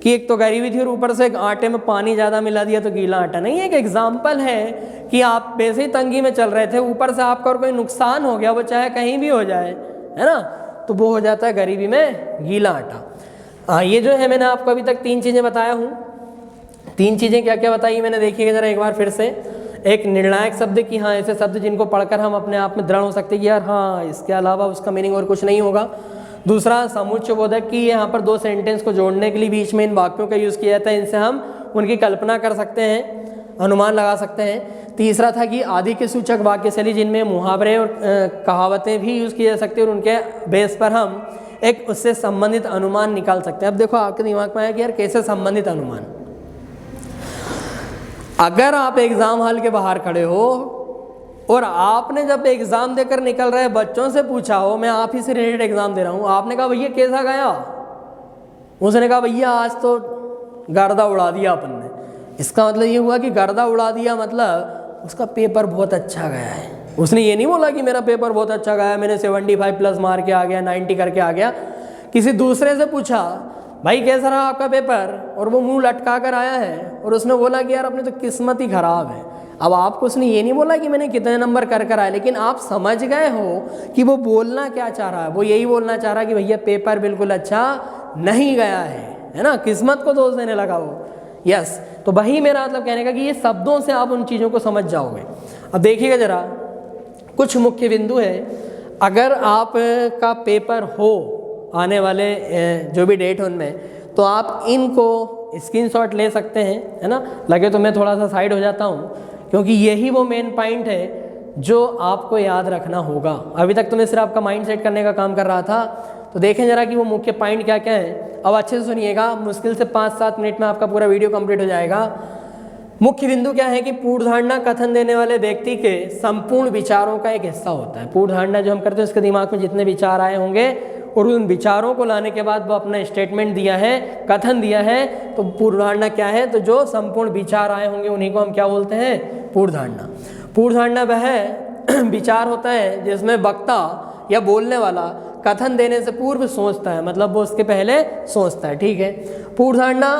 कि एक तो गरीबी थी और ऊपर से आटे में पानी ज़्यादा मिला दिया तो गीला आटा। नहीं, एक एग्जाम्पल है कि आप वैसे ही तंगी में चल रहे थे, ऊपर से आपका और कोई नुकसान हो गया, वो चाहे कहीं भी हो जाए, है ना, तो वो हो जाता है गरीबी में गीला आटा। ये जो है मैंने आपको अभी तक 3 चीज़ें बताया हूँ। 3 चीज़ें क्या क्या बताई मैंने, देखिएगा ज़रा एक बार फिर से। एक निर्णायक शब्द कि हाँ ऐसे शब्द जिनको पढ़कर हम अपने आप में दृढ़ हो सकते हैं कि यार हाँ इसके अलावा उसका मीनिंग और कुछ नहीं होगा। दूसरा समुच्चय बोधक की यहाँ पर 2 सेंटेंस को जोड़ने के लिए बीच में इन वाक्यों का यूज़ किया जाता है, इनसे हम उनकी कल्पना कर सकते हैं, अनुमान लगा सकते हैं। तीसरा था कि आधिक्य सूचक वाक्य शैली जिनमें मुहावरे और कहावतें भी यूज़ की जा सकती है और उनके बेस पर हम एक उससे संबंधित अनुमान निकाल सकते हैं। अब देखो आपके दिमाग में आया कि यार कैसे संबंधित अनुमान। अगर आप एग्जाम हॉल के बाहर खड़े हो और आपने जब एग्जाम देकर निकल रहे बच्चों से पूछा हो, मैं आप ही से रिलेटेड एग्जाम दे रहा हूँ, आपने कहा भैया कैसा गया, उसने कहा भैया आज तो गर्दा उड़ा दिया अपन ने, इसका मतलब ये हुआ कि गर्दा उड़ा दिया मतलब उसका पेपर बहुत अच्छा गया है। उसने ये नहीं बोला कि मेरा पेपर बहुत अच्छा गया, मैंने 75 प्लस मार के आ गया, 90 करके आ गया। किसी दूसरे से पूछा भाई कैसा रहा आपका पेपर, और वो मुंह लटका कर आया है और उसने बोला कि यार अपनी तो किस्मत ही खराब है। अब आपको उसने ये नहीं बोला कि मैंने कितने नंबर कर आए, लेकिन आप समझ गए हो कि वो बोलना क्या चाह रहा है। वो यही बोलना चाह रहा है कि भैया पेपर बिल्कुल अच्छा नहीं गया है ना, किस्मत को दोष देने लगा वो। यस, तो वही मेरा मतलब कहने का कि ये शब्दों से आप उन चीज़ों को समझ जाओगे। अब देखिएगा जरा, कुछ मुख्य बिंदु है। अगर आप का पेपर हो आने वाले जो भी डेट उनमें, तो आप इनको स्क्रीनशॉट ले सकते हैं, है ना। लगे तो मैं थोड़ा सा साइड हो जाता हूँ, क्योंकि यही वो मेन पॉइंट है जो आपको याद रखना होगा। अभी तक तो मैं सिर्फ आपका माइंड सेट करने का काम कर रहा था, तो देखें जरा कि वो मुख्य पॉइंट क्या क्या है। अब अच्छे से सुनिएगा, मुश्किल से 5-7 मिनट में आपका पूरा वीडियो कंप्लीट हो जाएगा। मुख्य बिंदु क्या है कि पूर्वधारणा कथन देने वाले व्यक्ति के संपूर्ण विचारों का एक हिस्सा होता है। पूर्वधारणा जो हम करते हैं उसके दिमाग में जितने विचार आए होंगे और उन विचारों को लाने के बाद वो अपना स्टेटमेंट दिया है, कथन दिया है, तो पूर्वधारणा क्या है, तो जो संपूर्ण विचार आए होंगे उन्हीं को हम क्या बोलते हैं, पूर्वधारणा। पूर्वधारणा वह विचार होता है जिसमें वक्ता या बोलने वाला कथन देने से पूर्व सोचता है, मतलब वो उसके पहले सोचता है। ठीक है, पूर्वधारणा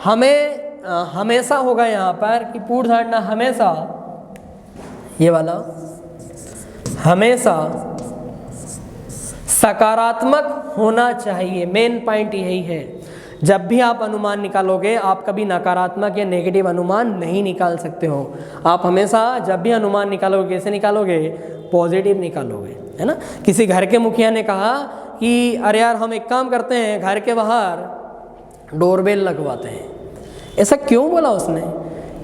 हमें हमेशा होगा यहाँ पर कि पूर्वधारणा हमेशा, ये वाला हमेशा सकारात्मक होना चाहिए। मेन पॉइंट यही है। जब भी आप अनुमान निकालोगे, आप कभी नकारात्मक या नेगेटिव अनुमान नहीं निकाल सकते हो। आप हमेशा जब भी अनुमान निकालोगे, कैसे निकालोगे, पॉजिटिव निकालोगे, है ना। किसी घर के मुखिया ने कहा कि अरे यार हम एक काम करते हैं, घर के बाहर डोरबेल लगवाते हैं। ऐसा क्यों बोला उसने,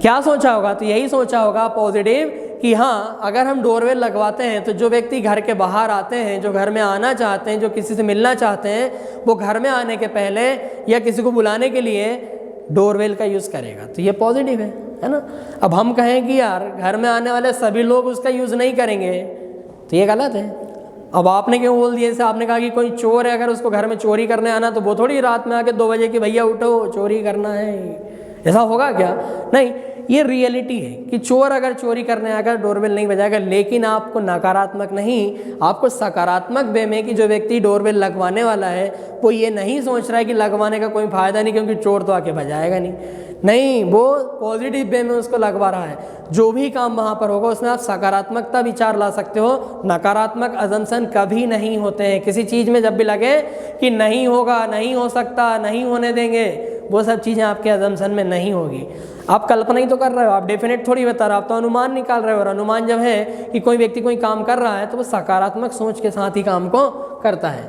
क्या सोचा होगा, तो यही सोचा होगा पॉजिटिव कि हाँ अगर हम डोरबेल लगवाते हैं तो जो व्यक्ति घर के बाहर आते हैं, जो घर में आना चाहते हैं, जो किसी से मिलना चाहते हैं, वो घर में आने के पहले या किसी को बुलाने के लिए डोरबेल का यूज़ करेगा, तो ये पॉजिटिव है ना। अब हम कहें कि यार घर में आने वाले सभी लोग उसका यूज़ नहीं करेंगे, तो ये गलत है। अब आपने क्यों बोल दिया, जैसे आपने कहा कि कोई चोर है, अगर उसको घर में चोरी करने आना, तो वो थोड़ी रात में आके 2 बजे कि भैया उठो चोरी करना है, ऐसा होगा क्या, नहीं। ये रियलिटी है कि चोर अगर चोरी करने आएगा डोरबेल नहीं बजाएगा, लेकिन आपको नकारात्मक नहीं, आपको सकारात्मक वे में कि जो व्यक्ति डोरबेल लगवाने वाला है वो ये नहीं सोच रहा है कि लगवाने का कोई फायदा नहीं क्योंकि चोर तो आके बजाएगा नहीं, वो पॉजिटिव वे में उसको लगवा रहा है। जो भी काम वहाँ पर होगा उसमें आप सकारात्मकता विचार ला सकते हो, नकारात्मक अजम्पशन कभी नहीं होते हैं। किसी चीज़ में जब भी लगे कि नहीं होगा, नहीं हो सकता, नहीं होने देंगे, वो सब चीज़ें आपके अजम्पशन में नहीं होगी। आप कल्पना ही तो कर रहे हो, आप डेफिनेट थोड़ी बता रहे हो, आप तो अनुमान निकाल रहे हो। और अनुमान जब है कि कोई व्यक्ति कोई काम कर रहा है तो वो सकारात्मक सोच के साथ ही काम को करता है।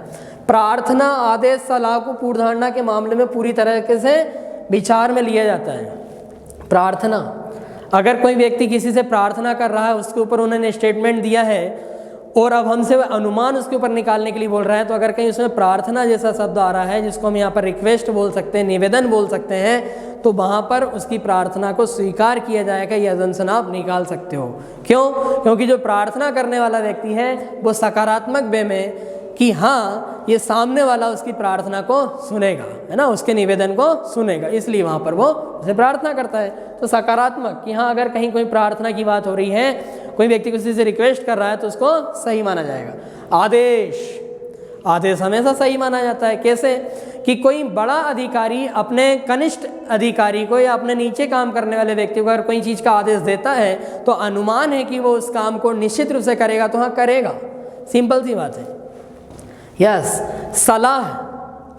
प्रार्थना, आदेश, सलाह को पूर्वधारणा के मामले में पूरी तरीके से विचार में लिया जाता है। प्रार्थना, अगर कोई व्यक्ति किसी से प्रार्थना कर रहा है, उसके ऊपर उन्होंने स्टेटमेंट दिया है और अब हमसे अनुमान उसके ऊपर निकालने के लिए बोल रहा है, तो अगर कहीं उसमें प्रार्थना जैसा शब्द आ रहा है, जिसको हम यहाँ पर रिक्वेस्ट बोल सकते हैं, निवेदन बोल सकते हैं, तो वहाँ पर उसकी प्रार्थना को स्वीकार किया जाएगा, ये अजम्पशन आप निकाल सकते हो। क्यों? क्योंकि जो प्रार्थना करने वाला व्यक्ति है वो सकारात्मक वे में कि हाँ ये सामने वाला उसकी प्रार्थना को सुनेगा, है ना, उसके निवेदन को सुनेगा, इसलिए वहाँ पर वो उसे प्रार्थना करता है। तो सकारात्मक कि हाँ अगर कहीं कोई प्रार्थना की बात हो रही है, कोई व्यक्ति किसी से रिक्वेस्ट कर रहा है, तो उसको सही माना जाएगा। आदेश, आदेश हमेशा सही माना जाता है। कैसे? कि कोई बड़ा अधिकारी अपने कनिष्ठ अधिकारी को या अपने नीचे काम करने वाले व्यक्ति को अगर कोई चीज़ का आदेश देता है तो अनुमान है कि वो उस काम को निश्चित रूप से करेगा, तो हाँ करेगा, सिंपल सी बात है। यस, सलाह,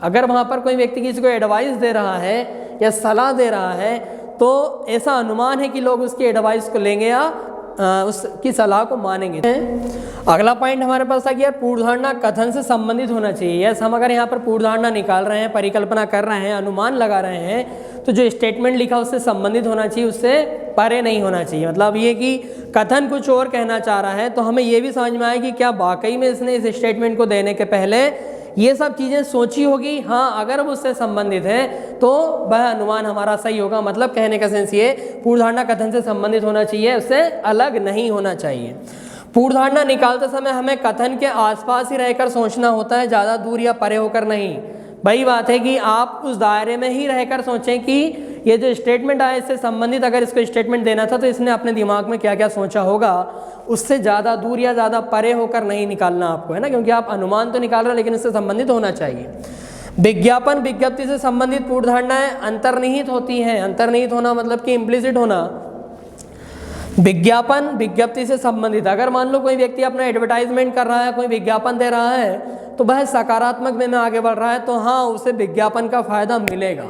अगर वहाँ पर कोई व्यक्ति किसी को एडवाइस दे रहा है या सलाह दे रहा है, तो ऐसा अनुमान है कि लोग उसकी एडवाइस को लेंगे या उसकी सलाह को मानेंगे। अगला पॉइंट हमारे पास था कि यार पूर्वधारणा कथन से संबंधित होना चाहिए। यस, हम अगर यहाँ पर पूर्वधारणा निकाल रहे हैं, परिकल्पना कर रहे हैं, अनुमान लगा रहे हैं, तो जो स्टेटमेंट लिखा उससे संबंधित होना चाहिए, उससे परे नहीं होना चाहिए। मतलब ये कि कथन कुछ और कहना चाह रहा है, तो हमें ये भी समझ में आए कि क्या वाकई में इसने इस स्टेटमेंट को देने के पहले ये सब चीज़ें सोची होगी, हाँ अगर वो उससे संबंधित है तो वह अनुमान हमारा सही होगा। मतलब कहने का सेंस ये, पूर्व धारणा कथन से संबंधित होना चाहिए, उससे अलग नहीं होना चाहिए। पूर्व धारणा निकालते समय हमें कथन के आसपास ही रहकर सोचना होता है, ज़्यादा दूर या परे होकर नहीं। वही बात है कि आप उस दायरे में ही रहकर सोचें कि ये जो स्टेटमेंट आया इससे संबंधित अगर इसको स्टेटमेंट देना था तो इसने अपने दिमाग में क्या क्या सोचा होगा, उससे ज़्यादा दूर या ज़्यादा परे होकर नहीं निकालना आपको, है ना, क्योंकि आप अनुमान तो निकाल रहे हो लेकिन इससे संबंधित होना चाहिए। विज्ञापन विज्ञप्ति से संबंधित पूर्व धारणाएं अंतर्निहित होती हैं। अंतर्निहित होना मतलब कि इम्प्लिसिट होना। विज्ञापन विज्ञप्ति से संबंधित, अगर मान लो कोई व्यक्ति अपना एडवर्टाइजमेंट कर रहा है, कोई विज्ञापन दे रहा है तो वह सकारात्मक वे में आगे बढ़ रहा है तो हाँ उसे विज्ञापन का फायदा मिलेगा।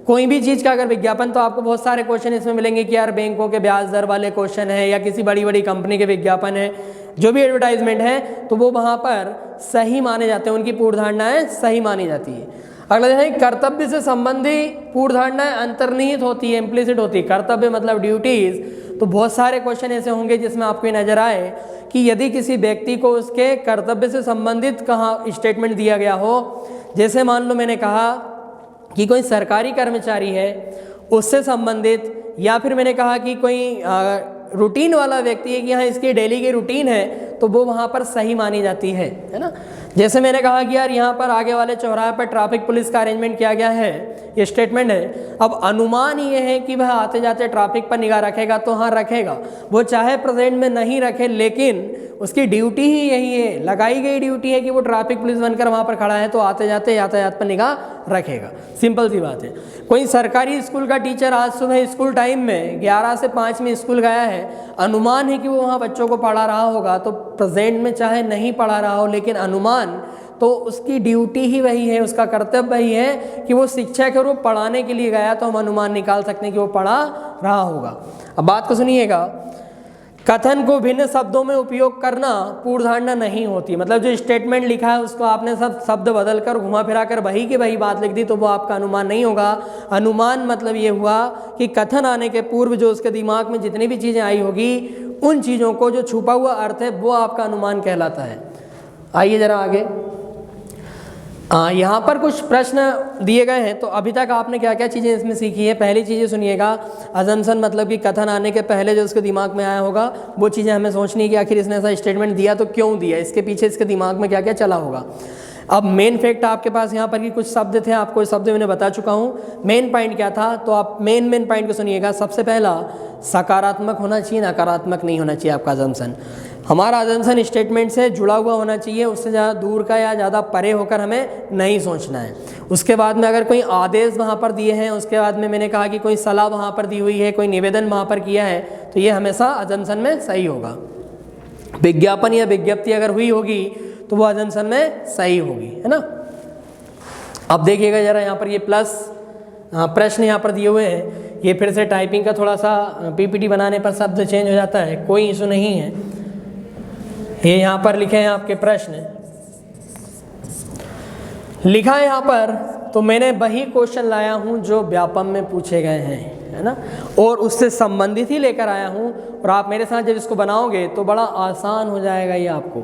कोई भी चीज़ का अगर विज्ञापन, तो आपको बहुत सारे क्वेश्चन इसमें मिलेंगे कि यार बैंकों के ब्याज दर वाले क्वेश्चन है या किसी बड़ी बड़ी कंपनी के विज्ञापन है, जो भी एडवर्टाइजमेंट है तो वो वहाँ पर सही माने जाते हैं, उनकी पूर्व धारणाएं सही मानी जाती है। अगला है कर्तव्य से संबंधी पूर्व धारणाएं अंतर्निहित होती है, इम्प्लिसिट होती है। कर्तव्य मतलब ड्यूटीज, तो बहुत सारे क्वेश्चन ऐसे होंगे जिसमें आपको नजर आए कि यदि किसी व्यक्ति को उसके कर्तव्य से संबंधित कहाँ स्टेटमेंट दिया गया हो, जैसे मान लो मैंने कहा कि कोई सरकारी कर्मचारी है उससे संबंधित, या फिर मैंने कहा कि कोई रूटीन वाला व्यक्ति है कि हाँ इसकी डेली की रूटीन है, तो वो वहाँ पर सही मानी जाती है ना। जैसे मैंने कहा कि यार यहाँ पर आगे वाले चौराहे पर ट्रैफिक पुलिस का अरेंजमेंट किया गया है, ये स्टेटमेंट है। अब अनुमान ये है कि वह आते जाते ट्रैफिक पर निगाह रखेगा, तो हाँ रखेगा, वो चाहे प्रेजेंट में नहीं रखे लेकिन उसकी ड्यूटी ही यही है, लगाई गई ड्यूटी है कि वो ट्रैफिक पुलिस बनकर वहाँ पर खड़ा है तो आते जाते यातायात पर निगाह रखेगा। सिंपल सी बात है। कोई सरकारी स्कूल का टीचर आज सुबह स्कूल टाइम में 11 से 5 में स्कूल गया है, अनुमान है कि वो वहाँ बच्चों को पढ़ा रहा होगा, तो प्रेजेंट में चाहे नहीं पढ़ा रहा हो लेकिन अनुमान तो उसकी ड्यूटी ही वही है, उसका कर्तव्य वही है कि वो शिक्षक है और वो पढ़ाने के लिए गया, तो हम अनुमान निकाल सकते हैं कि वो पढ़ा रहा होगा। अब बात को सुनिएगा, कथन को भिन्न शब्दों में उपयोग करना पूर्व धारणा नहीं होती। मतलब जो स्टेटमेंट लिखा है उसको आपने सब शब्द बदल कर घुमा फिरा कर वही की वही बात लिख दी तो वो आपका अनुमान नहीं होगा। अनुमान मतलब ये हुआ कि कथन आने के पूर्व जो उसके दिमाग में जितनी भी चीज़ें आई होगी उन चीज़ों को जो छुपा हुआ अर्थ है वो आपका अनुमान कहलाता है। आइए ज़रा आगे। यहाँ पर कुछ प्रश्न दिए गए हैं, तो अभी तक आपने क्या क्या चीज़ें इसमें सीखी है। पहली चीज़ें सुनिएगा, अजम्पशन मतलब कि कथन आने के पहले जो उसके दिमाग में आया होगा वो चीज़ें हमें सोचनी है कि आखिर इसने ऐसा स्टेटमेंट दिया तो क्यों दिया, इसके पीछे इसके दिमाग में क्या क्या चला होगा। अब मेन फैक्ट आपके पास यहाँ पर कि कुछ शब्द थे, आपको शब्द मैंने बता चुका हूँ। मेन पॉइंट क्या था, तो आप मेन पॉइंट को सुनिएगा। सबसे पहला, सकारात्मक होना चाहिए, नकारात्मक नहीं होना चाहिए आपका अजम्पशन। हमारा अजम्पशन स्टेटमेंट से जुड़ा हुआ होना चाहिए, उससे ज़्यादा दूर का या ज़्यादा परे होकर हमें नहीं सोचना है। उसके बाद में अगर कोई आदेश वहाँ पर दिए हैं, उसके बाद में मैंने कहा कि कोई सलाह वहाँ पर दी हुई है, कोई निवेदन वहाँ पर किया है, तो ये हमेशा अजम्पशन में सही होगा। विज्ञापन या विज्ञप्ति अगर हुई होगी तो वो अजम्पशन में सही होगी, है ना। अब देखिएगा ज़रा यहाँ पर ये प्लस प्रश्न यहाँ पर दिए हुए हैं, ये फिर से टाइपिंग का थोड़ा सा पीपीटी बनाने पर शब्द चेंज हो जाता है, कोई इशू नहीं है। ये यहाँ पर लिखे हैं आपके प्रश्न, लिखा है यहाँ पर, तो मैंने वही क्वेश्चन लाया हूँ जो व्यापम में पूछे गए हैं, है ना, और उससे संबंधित ही लेकर आया हूँ। और आप मेरे साथ जब इसको बनाओगे तो बड़ा आसान हो जाएगा ये आपको,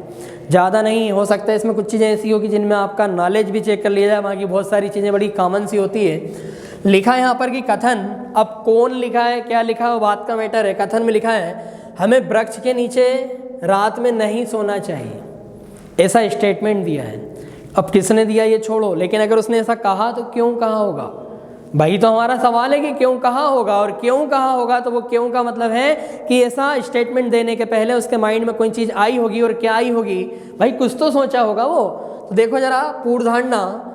ज़्यादा नहीं हो सकता है। इसमें कुछ चीज़ें ऐसी होगी जिनमें आपका नॉलेज भी चेक कर लिया जाए, बाकी बहुत सारी चीज़ें बड़ी कॉमन सी होती है। लिखा है यहाँ पर कि कथन, अब कौन लिखा है क्या लिखा है वो बात का मैटर है। कथन में लिखा है हमें वृक्ष के नीचे रात में नहीं सोना चाहिए, ऐसा स्टेटमेंट दिया है। अब किसने दिया ये छोड़ो, लेकिन अगर उसने ऐसा कहा तो क्यों कहा होगा, भाई तो हमारा सवाल है कि क्यों कहा होगा। और क्यों कहा होगा तो वो क्यों का मतलब है कि ऐसा स्टेटमेंट देने के पहले उसके माइंड में कोई चीज़ आई होगी, और क्या आई होगी, भाई कुछ तो सोचा होगा वो। तो देखो जरा पूर्व धारणा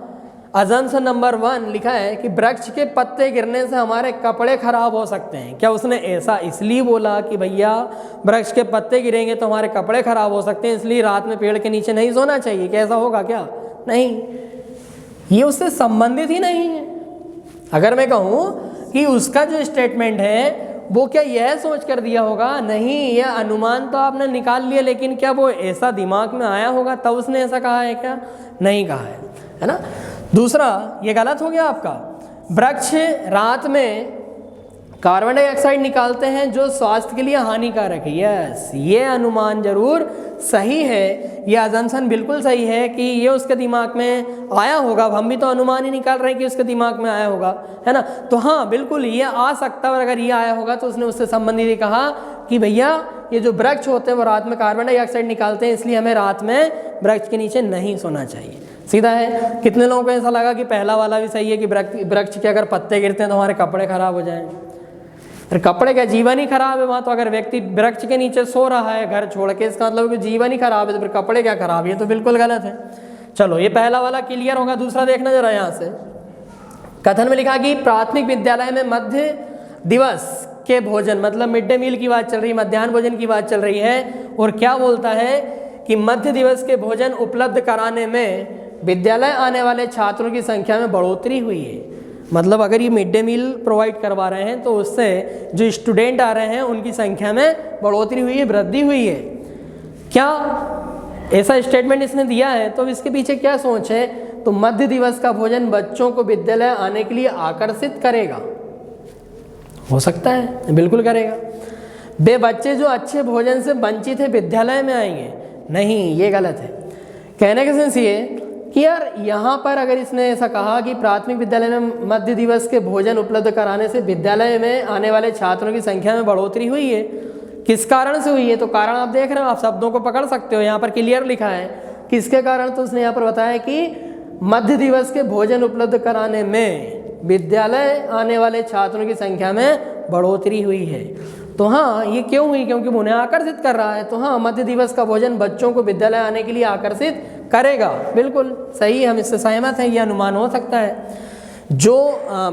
अजम्पशन नंबर 1 लिखा है कि वृक्ष के पत्ते गिरने से हमारे कपड़े खराब हो सकते हैं। क्या उसने ऐसा इसलिए बोला कि भैया वृक्ष के पत्ते गिरेंगे तो हमारे कपड़े खराब हो सकते हैं इसलिए रात में पेड़ के नीचे नहीं सोना चाहिए, क्या ऐसा होगा क्या? नहीं, ये उससे संबंधित ही नहीं है। अगर मैं कहूँ कि उसका जो स्टेटमेंट है वो क्या यह सोच कर दिया होगा, नहीं, यह अनुमान तो आपने निकाल लिया, लेकिन क्या वो ऐसा दिमाग में आया होगा तब उसने ऐसा कहा है क्या? नहीं कहा है ना। दूसरा, ये गलत हो गया आपका। वृक्ष रात में कार्बन डाइऑक्साइड निकालते हैं जो स्वास्थ्य के लिए हानिकारक है। यस, ये अनुमान जरूर सही है, ये अजम्पशन बिल्कुल सही है कि ये उसके दिमाग में आया होगा। अब हम भी तो अनुमान ही निकाल रहे हैं कि उसके दिमाग में आया होगा, है ना। तो हाँ बिल्कुल ये आ सकता है, और अगर ये आया होगा तो उसने उससे संबंधित ही कहा कि भैया ये जो वृक्ष होते हैं वो रात में कार्बन डाइऑक्साइड निकालते हैं, इसलिए हमें रात में वृक्ष के नीचे नहीं सोना चाहिए। सीधा है। कितने लोगों को ऐसा लगा कि पहला वाला भी सही है कि वृक्ष के अगर पत्ते गिरते हैं तो हमारे कपड़े खराब हो जाएं। फिर कपड़े का जीवन ही खराब है वहाँ तो। अगर व्यक्ति वृक्ष के नीचे सो रहा है घर छोड़ के, इसका मतलब कि जीवन ही खराब है, तो फिर कपड़े क्या खराब है? ये तो बिल्कुल गलत है। चलो ये पहला वाला क्लियर होगा। दूसरा देखना जरा यहाँ से, कथन में लिखा कि प्राथमिक विद्यालय में मध्य दिवस के भोजन, मतलब मिड डे मील की बात चल रही है, मध्याह्न भोजन की बात चल रही है। और क्या बोलता है कि मध्य दिवस के भोजन उपलब्ध कराने में विद्यालय आने वाले छात्रों की संख्या में बढ़ोतरी हुई है। मतलब अगर ये मिड डे मील प्रोवाइड करवा रहे हैं तो उससे जो स्टूडेंट आ रहे हैं उनकी संख्या में बढ़ोतरी हुई है, वृद्धि हुई है। क्या ऐसा स्टेटमेंट इसने दिया है? तो इसके पीछे क्या सोच है? तो मध्य दिवस का भोजन बच्चों को विद्यालय आने के लिए आकर्षित करेगा। हो सकता है, बिल्कुल करेगा। वे बच्चे जो अच्छे भोजन से वंचित है विद्यालय में आएंगे, नहीं, ये गलत है। कहने का सेंस ये कि यार यहाँ पर अगर इसने ऐसा कहा कि प्राथमिक विद्यालय में मध्य दिवस के भोजन उपलब्ध कराने से विद्यालय में आने वाले छात्रों की संख्या में बढ़ोतरी हुई है, किस कारण से हुई है? तो कारण आप देख रहे हो, आप शब्दों को पकड़ सकते हो, यहाँ पर क्लियर लिखा है किसके कारण। तो उसने यहाँ पर बताया कि मध्य दिवस के भोजन उपलब्ध कराने में विद्यालय आने वाले छात्रों की संख्या में बढ़ोतरी हुई है। तो हाँ, ये क्यों हुई? क्योंकि उन्हें आकर्षित कर रहा है। तो हाँ, मध्य दिवस का भोजन बच्चों को विद्यालय आने के लिए आकर्षित करेगा। बिल्कुल सही है, हम इससे सहमत हैं, ये अनुमान हो सकता है। जो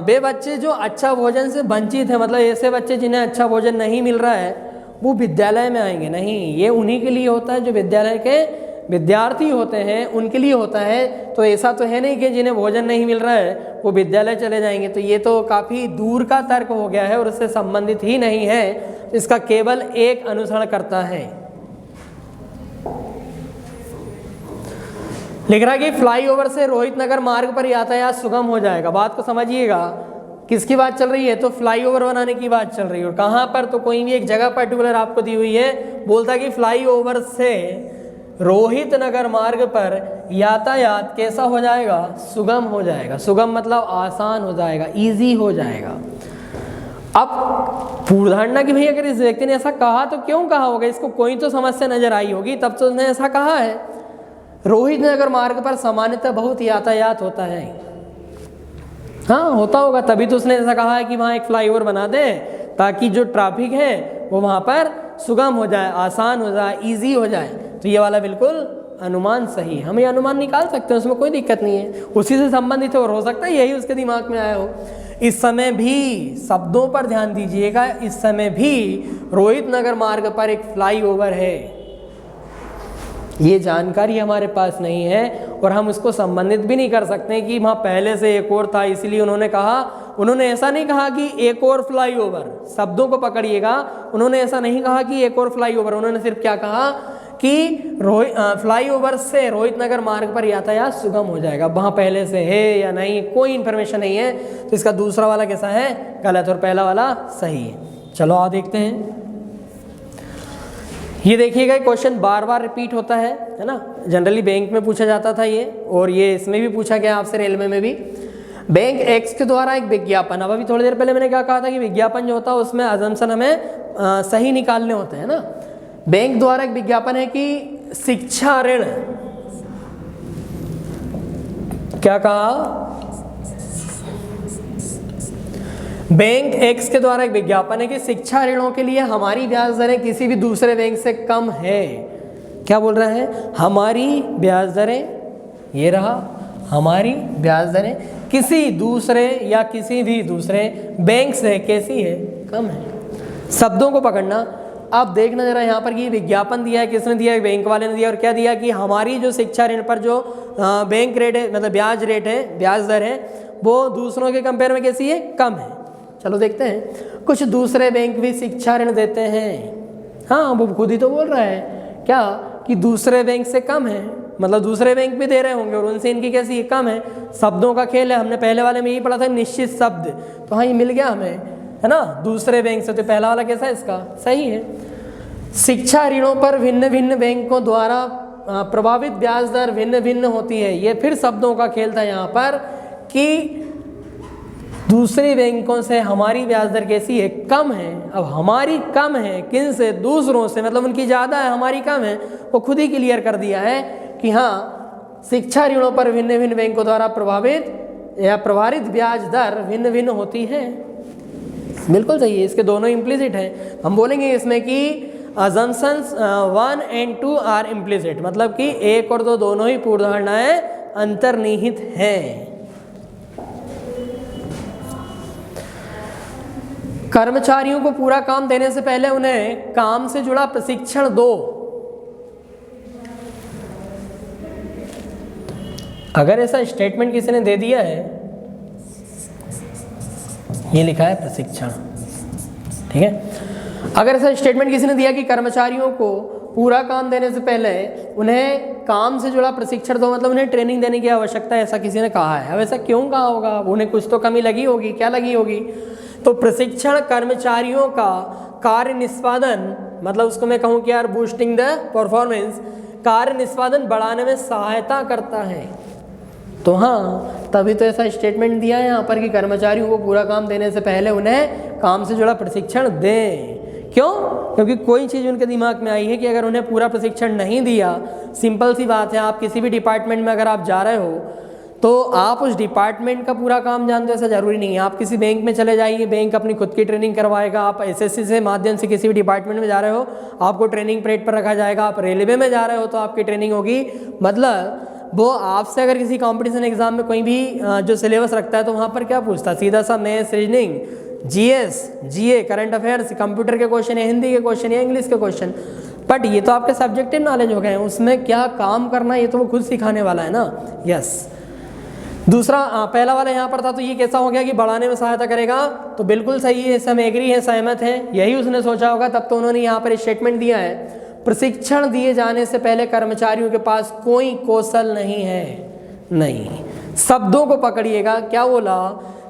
वे बच्चे जो अच्छा भोजन से वंचित है, मतलब ऐसे बच्चे जिन्हें अच्छा भोजन नहीं मिल रहा है वो विद्यालय में आएंगे, नहीं, ये उन्हीं के लिए होता है जो विद्यालय के विद्यार्थी होते हैं, उनके लिए होता है। तो ऐसा तो है नहीं कि जिन्हें भोजन नहीं मिल रहा है वो विद्यालय चले जाएंगे। तो ये तो काफ़ी दूर का तर्क हो गया है और उससे संबंधित ही नहीं है, इसका केवल एक अनुसरण करता है। लिख रहा है कि फ्लाईओवर से रोहित नगर मार्ग पर यातायात सुगम हो जाएगा। बात को समझिएगा, किसकी बात चल रही है? तो फ्लाईओवर बनाने की बात चल रही है। और कहाँ पर? तो कोई भी एक जगह पर्टिकुलर आपको दी हुई है, बोलता है कि फ्लाईओवर से रोहित नगर मार्ग पर यातायात कैसा हो जाएगा? सुगम हो जाएगा। सुगम मतलब आसान हो जाएगा, इजी हो जाएगा। अब पूर्वधारणा की भाई अगर इस व्यक्ति ने ऐसा कहा तो क्यों कहा होगा? इसको कोई तो समस्या नजर आई होगी, तब तो उसने ऐसा कहा है। रोहित नगर मार्ग पर सामान्यतः बहुत यातायात होता है। हाँ, होता होगा, तभी तो उसने ऐसा कहा है कि वहाँ एक फ्लाईओवर बना दे ताकि जो ट्रैफिक है वो वहाँ पर सुगम हो जाए, आसान हो जाए, इजी हो जाए। तो ये वाला बिल्कुल अनुमान सही है, हम ये अनुमान निकाल सकते हैं, उसमें कोई दिक्कत नहीं है, उसी से संबंधित है और हो सकता है यही उसके दिमाग में आया हो। इस समय भी शब्दों पर ध्यान दीजिएगा, इस समय भी रोहित नगर मार्ग पर एक फ्लाईओवर है, ये जानकारी हमारे पास नहीं है और हम उसको संबंधित भी नहीं कर सकते कि वहाँ पहले से एक और था इसलिए उन्होंने कहा। उन्होंने ऐसा नहीं कहा कि एक और फ्लाईओवर, शब्दों को पकड़िएगा, उन्होंने ऐसा नहीं कहा कि एक और फ्लाईओवर, उन्होंने सिर्फ क्या कहा कि फ्लाईओवर से रोहित नगर मार्ग पर यातायात सुगम हो जाएगा। वहाँ पहले से है या नहीं कोई इन्फॉर्मेशन नहीं है, तो इसका दूसरा वाला कैसा है? गलत, और पहला वाला सही है। चलो आओ देखते हैं। ये देखिएगा क्वेश्चन बार बार रिपीट होता है ना, जनरली बैंक में पूछा जाता था ये, और ये इसमें भी पूछा गया आपसे, रेलवे में भी। बैंक एक्स के द्वारा एक विज्ञापन, अब अभी थोड़ी देर पहले मैंने क्या कहा था कि विज्ञापन जो होता है उसमें अजम्पशन हमें सही निकालने होते हैं ना। बैंक द्वारा एक विज्ञापन है कि शिक्षा ऋण, क्या कहा? बैंक एक्स के द्वारा एक विज्ञापन है कि शिक्षा ऋणों के लिए हमारी ब्याज दरें किसी भी दूसरे बैंक से कम है। क्या बोल रहा है? हमारी ब्याज दरें, ये रहा, हमारी ब्याज दरें किसी दूसरे या किसी भी दूसरे बैंक से कैसी है? कम है। शब्दों को पकड़ना। अब देखना जरा यहाँ पर कि विज्ञापन दिया है, किसने दिया है? बैंक वाले ने दिया। और क्या दिया कि हमारी जो शिक्षा ऋण पर जो बैंक रेट है, मतलब ब्याज रेट है, ब्याज दर है, वो दूसरों के कंपेयर में कैसी है? कम है। चलो देखते हैं, कुछ दूसरे बैंक भी शिक्षा ऋण देते हैं। हाँ, वो खुद ही तो बोल रहा है क्या कि दूसरे बैंक से कम है, मतलब दूसरे बैंक भी दे रहे होंगे और उनसे इनकी कैसी कम है। शब्दों का खेल है, हमने पहले वाले में यही पढ़ा था निश्चित शब्द, तो हाँ ये मिल गया हमें, है ना, दूसरे बैंक से। तो पहला वाला कैसा है इसका, सही है। शिक्षा ऋणों पर भिन्न भिन्न बैंकों द्वारा प्रभावित ब्याज दर भिन्न भिन्न होती है। ये फिर शब्दों का खेल था यहाँ पर कि दूसरे बैंकों से हमारी ब्याज दर कैसी है, कम है। अब हमारी कम है किन से, दूसरों से, मतलब उनकी ज़्यादा है हमारी कम है। वो खुद ही क्लियर कर दिया है कि हाँ, शिक्षा ऋणों पर भिन्न भिन्न बैंकों द्वारा प्रभावित या प्रभावित ब्याज दर भिन्न भिन्न होती है। बिल्कुल सही है, इसके दोनों इम्प्लिसिट हैं। हम बोलेंगे इसमें कि assumptions 1 and 2 आर इम्प्लिसिट, मतलब कि 1 और 2 दोनों ही पूर्व धारणाएं अंतर्निहित हैं। कर्मचारियों को पूरा काम देने से पहले उन्हें काम से जुड़ा प्रशिक्षण दो। अगर ऐसा स्टेटमेंट किसी ने दे दिया है, ये लिखा है प्रशिक्षण, ठीक है। अगर ऐसा स्टेटमेंट किसी ने दिया कि कर्मचारियों को पूरा काम देने से पहले उन्हें काम से जुड़ा प्रशिक्षण दो, मतलब उन्हें ट्रेनिंग देने की आवश्यकता है, ऐसा किसी ने कहा है। अब ऐसा क्यों कहा होगा, उन्हें कुछ तो कमी लगी होगी, क्या लगी होगी? तो प्रशिक्षण कर्मचारियों का कार्य निष्पादन, मतलब उसको मैं कहूँ कि यार बूस्टिंग द परफॉर्मेंस, कार्य निष्पादन बढ़ाने में सहायता करता है। तो हाँ, तभी तो ऐसा स्टेटमेंट दिया है यहाँ पर कि कर्मचारियों को पूरा काम देने से पहले उन्हें काम से जुड़ा प्रशिक्षण दें। क्यों? क्योंकि कोई चीज़ उनके दिमाग में आई है कि अगर उन्हें पूरा प्रशिक्षण नहीं दिया, सिंपल सी बात है, आप किसी भी डिपार्टमेंट में अगर आप जा रहे हो तो आप उस डिपार्टमेंट का पूरा काम जानते हो, ऐसा ज़रूरी नहीं है। आप किसी बैंक में चले जाइए, बैंक अपनी खुद की ट्रेनिंग करवाएगा। आप एसएससी से माध्यम से किसी भी डिपार्टमेंट में जा रहे हो, आपको ट्रेनिंग पीरियड पर रखा जाएगा। आप रेलवे में जा रहे हो तो आपकी ट्रेनिंग होगी। मतलब वो आपसे अगर किसी कंपटीशन एग्जाम में कोई भी जो सिलेबस रखता है तो वहाँ पर क्या पूछता है, सीधा सा मैथ्स, रीजनिंग, जीएस, जीए, करंट अफेयर्स, कंप्यूटर के क्वेश्चन या हिंदी के क्वेश्चन या इंग्लिश के क्वेश्चन। बट ये तो आपके सब्जेक्टिव नॉलेज हो गए हैं, उसमें क्या काम करना ये तो वो खुद सिखाने वाला है ना। यस। दूसरा पहला वाला यहाँ पर था, तो ये कैसा हो गया कि बढ़ाने में सहायता करेगा, तो बिल्कुल सही है, सब एग्री है, सहमत है, यही उसने सोचा होगा, तब तो उन्होंने यहाँ पर स्टेटमेंट दिया है। प्रशिक्षण दिए जाने से पहले कर्मचारियों के पास कोई कौशल नहीं है। नहीं, शब्दों को पकड़िएगा, क्या बोला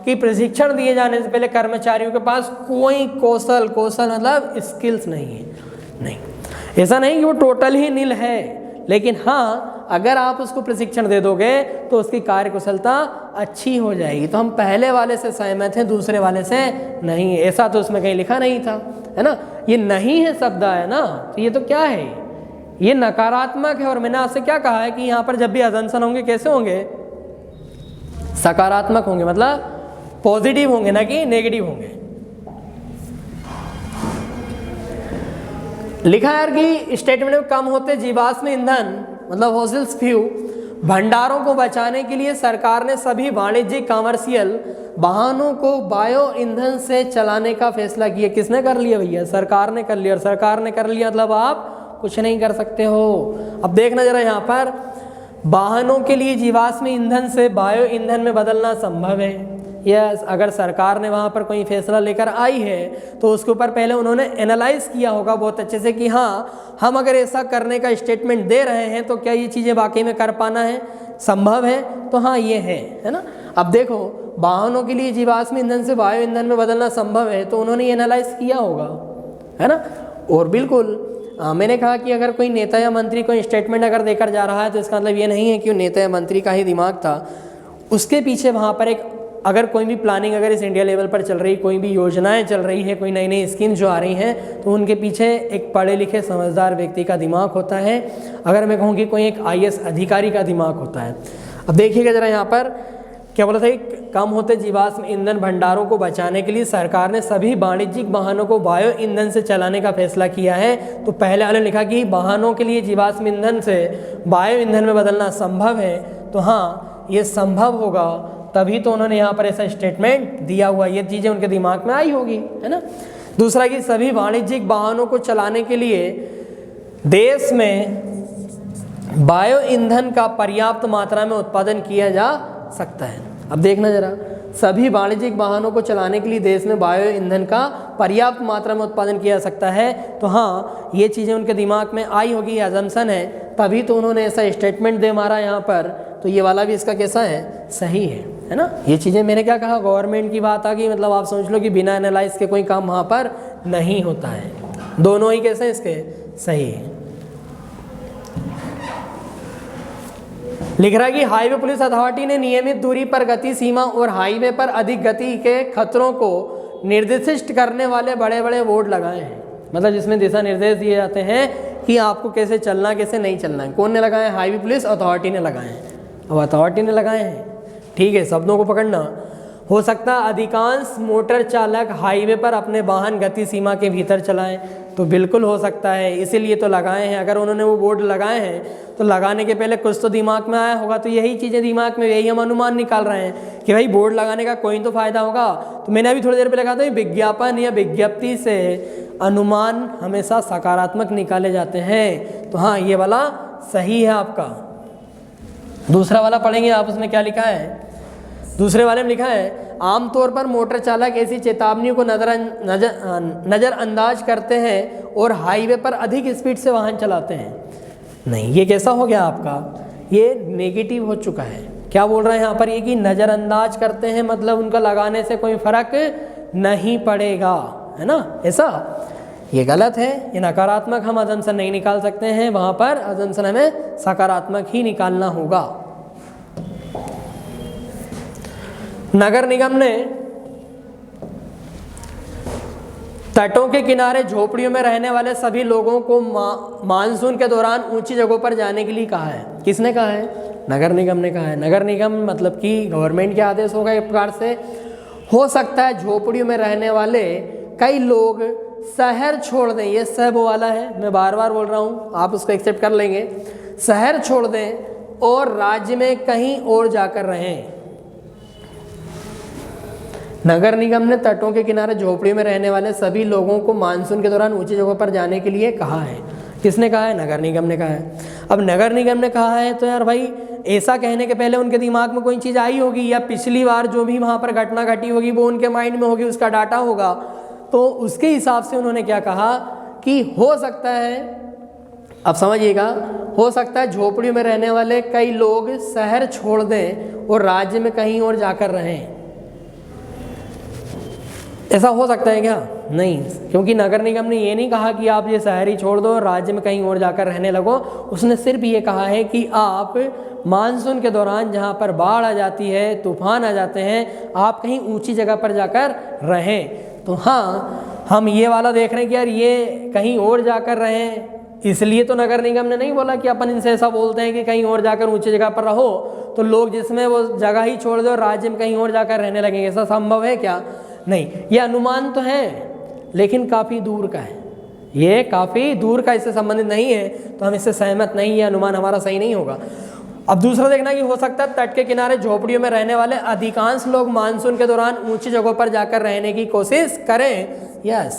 कि प्रशिक्षण दिए जाने से पहले कर्मचारियों के पास कोई कौशल, कौशल मतलब स्किल्स नहीं है। नहीं, ऐसा नहीं कि वो टोटल ही नील है, लेकिन हाँ, अगर आप उसको प्रशिक्षण दे दोगे तो उसकी कार्यकुशलता अच्छी हो जाएगी। तो हम पहले वाले से सहमत हैं, दूसरे वाले से नहीं। ऐसा तो उसमें कहीं लिखा नहीं था, है ना। ये नहीं है शब्द है ना, तो ये तो क्या है, ये नकारात्मक है। और मैंने आपसे क्या कहा है कि यहाँ पर जब भी अजंसन होंगे कैसे होंगे, सकारात्मक होंगे, मतलब पॉजिटिव होंगे, ना कि नेगेटिव होंगे। लिखा है यार कि स्टेटमेंट में कम होते जीवाश्म ईंधन, मतलब फॉसिल्स फ्यूल, भंडारों को बचाने के लिए सरकार ने सभी वाणिज्यिक कमर्शियल वाहनों को बायो ईंधन से चलाने का फैसला किया। किसने कर लिया भैया? सरकार ने कर लिया। और सरकार ने कर लिया मतलब आप कुछ नहीं कर सकते हो। अब देखना जरा यहाँ पर, वाहनों के लिए जीवाश्म ईंधन से बायो ईंधन में बदलना संभव है। यस, अगर सरकार ने वहाँ पर कोई फैसला लेकर आई है तो उसके ऊपर पहले उन्होंने एनालाइज किया होगा बहुत अच्छे से कि हाँ, हम अगर ऐसा करने का स्टेटमेंट दे रहे हैं तो क्या ये चीज़ें वाकई में कर पाना है, संभव है? तो हाँ, ये है ना। अब देखो, वाहनों के लिए जीवाश्म ईंधन से बायो ईंधन में बदलना संभव है, तो उन्होंने एनालाइज किया होगा, है ना। और बिल्कुल मैंने कहा कि अगर कोई नेता या मंत्री कोई स्टेटमेंट अगर देकर जा रहा है तो इसका मतलब ये नहीं है कि वो नेता या मंत्री का ही दिमाग था, उसके पीछे वहाँ पर एक अगर कोई भी प्लानिंग अगर इस इंडिया लेवल पर चल रही, कोई भी योजनाएं चल रही है, कोई नई नई स्कीम जो आ रही हैं, तो उनके पीछे एक पढ़े लिखे समझदार व्यक्ति का दिमाग होता है। अगर मैं कहूँ कि कोई एक IAS अधिकारी का दिमाग होता है। अब देखिएगा जरा यहाँ पर क्या बोला था, कम होते जीवाश्म ईंधन भंडारों को बचाने के लिए सरकार ने सभी वाणिज्यिक वाहनों को बायो ईंधन से चलाने का फैसला किया है। तो पहले वाले लिखा कि वाहनों के लिए जीवाश्म ईंधन से बायो ईंधन में बदलना संभव है, तो हाँ, ये संभव होगा, तभी तो उन्होंने यहाँ पर ऐसा स्टेटमेंट दिया हुआ। ये चीज़ें उनके दिमाग में आई होगी, है ना। दूसरा कि सभी वाणिज्यिक वाहनों को चलाने के लिए देश में बायो ईंधन का पर्याप्त मात्रा में उत्पादन किया जा सकता है। अब देखना जरा, सभी वाणिज्यिक वाहनों को चलाने के लिए देश में बायो ईंधन का पर्याप्त मात्रा में उत्पादन किया जा सकता है, तो हाँ, ये चीज़ें उनके दिमाग में आई होगी, अजम्पशन है, तभी तो उन्होंने ऐसा स्टेटमेंट दे मारा यहाँ पर। तो ये वाला भी इसका कैसा है, सही है। है ना। ये चीज़ें मैंने क्या कहा, गवर्नमेंट की बात आ गई, मतलब आप समझ लो कि बिना एनालाइज के कोई काम वहाँ पर नहीं होता है। दोनों ही कैसे इसके सही है। लिख रहा है कि हाईवे पुलिस अथॉरिटी ने नियमित दूरी पर गति सीमा और हाईवे पर अधिक गति के खतरों को निर्दिष्ट करने वाले बड़े बड़े बोर्ड लगाए हैं, मतलब जिसमें दिशा निर्देश दिए जाते हैं कि आपको कैसे चलना कैसे नहीं चलना है। कौन ने लगाए हैं? हाईवे पुलिस अथॉरिटी ने लगाए हैं। अब अथॉरिटी ने लगाए हैं, ठीक है, शब्दों को पकड़ना। हो सकता है अधिकांश मोटर चालक हाईवे पर अपने वाहन गति सीमा के भीतर चलाएं, तो बिल्कुल हो सकता है, इसीलिए तो लगाए हैं। अगर उन्होंने वो बोर्ड लगाए हैं तो लगाने के पहले कुछ तो दिमाग में आया होगा, तो यही चीज़ें दिमाग में, यही हम अनुमान निकाल रहे हैं कि भाई बोर्ड लगाने का कोई तो फ़ायदा होगा। तो मैंने अभी थोड़ी देर पहले कहा था विज्ञापन या विज्ञप्ति से अनुमान हमेशा सकारात्मक निकाले जाते हैं। तो हाँ, ये वाला सही है आपका। दूसरा वाला पढ़ेंगे आप, उसमें क्या लिखा है? दूसरे वाले में लिखा है आमतौर पर मोटर चालक ऐसी चेतावनियों को नज़रअंदाज करते हैं और हाईवे पर अधिक स्पीड से वाहन चलाते हैं। नहीं, ये कैसा हो गया आपका? ये नेगेटिव हो चुका है। क्या बोल रहे हैं यहाँ पर? ये कि नज़रअंदाज करते हैं, मतलब उनका लगाने से कोई फर्क नहीं पड़ेगा, है ना, ऐसा। ये गलत है, ये नकारात्मक हम अजम्पशन नहीं निकाल सकते हैं, वहाँ पर अजम्पशन हमें सकारात्मक ही निकालना होगा। नगर निगम ने तटों के किनारे झोपड़ियों में रहने वाले सभी लोगों को मानसून के दौरान ऊंची जगहों पर जाने के लिए कहा है। किसने कहा है? नगर निगम ने कहा है। नगर निगम मतलब कि गवर्नमेंट के आदेश होगा एक प्रकार से। हो सकता है झोपड़ियों में रहने वाले कई लोग शहर छोड़ दें, ये सब वाला है, मैं बार बार बोल रहा हूँ, आप उसको एक्सेप्ट कर लेंगे। शहर छोड़ दें और राज्य में कहीं और जाकर रहें। नगर निगम ने तटों के किनारे झोपड़ियों में रहने वाले सभी लोगों को मानसून के दौरान ऊंची जगहों पर जाने के लिए कहा है। किसने कहा है? नगर निगम ने कहा है। अब नगर निगम ने कहा है तो यार भाई, ऐसा कहने के पहले उनके दिमाग में कोई चीज़ आई होगी, या पिछली बार जो भी वहाँ पर घटना घटी होगी वो उनके माइंड में होगी, उसका डाटा होगा। तो उसके हिसाब से उन्होंने क्या कहा कि हो सकता है, अब समझिएगा, हो सकता है झोपड़ियों में रहने वाले कई लोग शहर छोड़ दें और राज्य में कहीं और जाकर रहें। ऐसा हो सकता है क्या? नहीं, क्योंकि नगर निगम ने ये नहीं कहा कि आप ये शहर ही छोड़ दो और राज्य में कहीं और जाकर रहने लगो। उसने सिर्फ ये कहा है कि आप मानसून के दौरान जहाँ पर बाढ़ आ जाती है, तूफान आ जाते हैं, आप कहीं ऊंची जगह पर जाकर रहें। तो हाँ, हम ये वाला देख रहे हैं कि यार ये कहीं और जाकर रहें, इसलिए तो नगर निगम ने नहीं बोला कि अपन इनसे ऐसा बोलते हैं कि कहीं और जाकर ऊंची जगह पर रहो, तो लोग जिसमें वो जगह ही छोड़ दो और राज्य में कहीं और जाकर रहने लगेंगे। ऐसा संभव है क्या? नहीं, ये अनुमान तो है लेकिन काफ़ी दूर का है, ये काफ़ी दूर का, इससे संबंधित नहीं है, तो हम इससे सहमत नहीं, ये अनुमान हमारा सही नहीं होगा। अब दूसरा देखना कि हो सकता है तट के किनारे झोपड़ियों में रहने वाले अधिकांश लोग मानसून के दौरान ऊंची जगहों पर जाकर रहने की कोशिश करें। यस,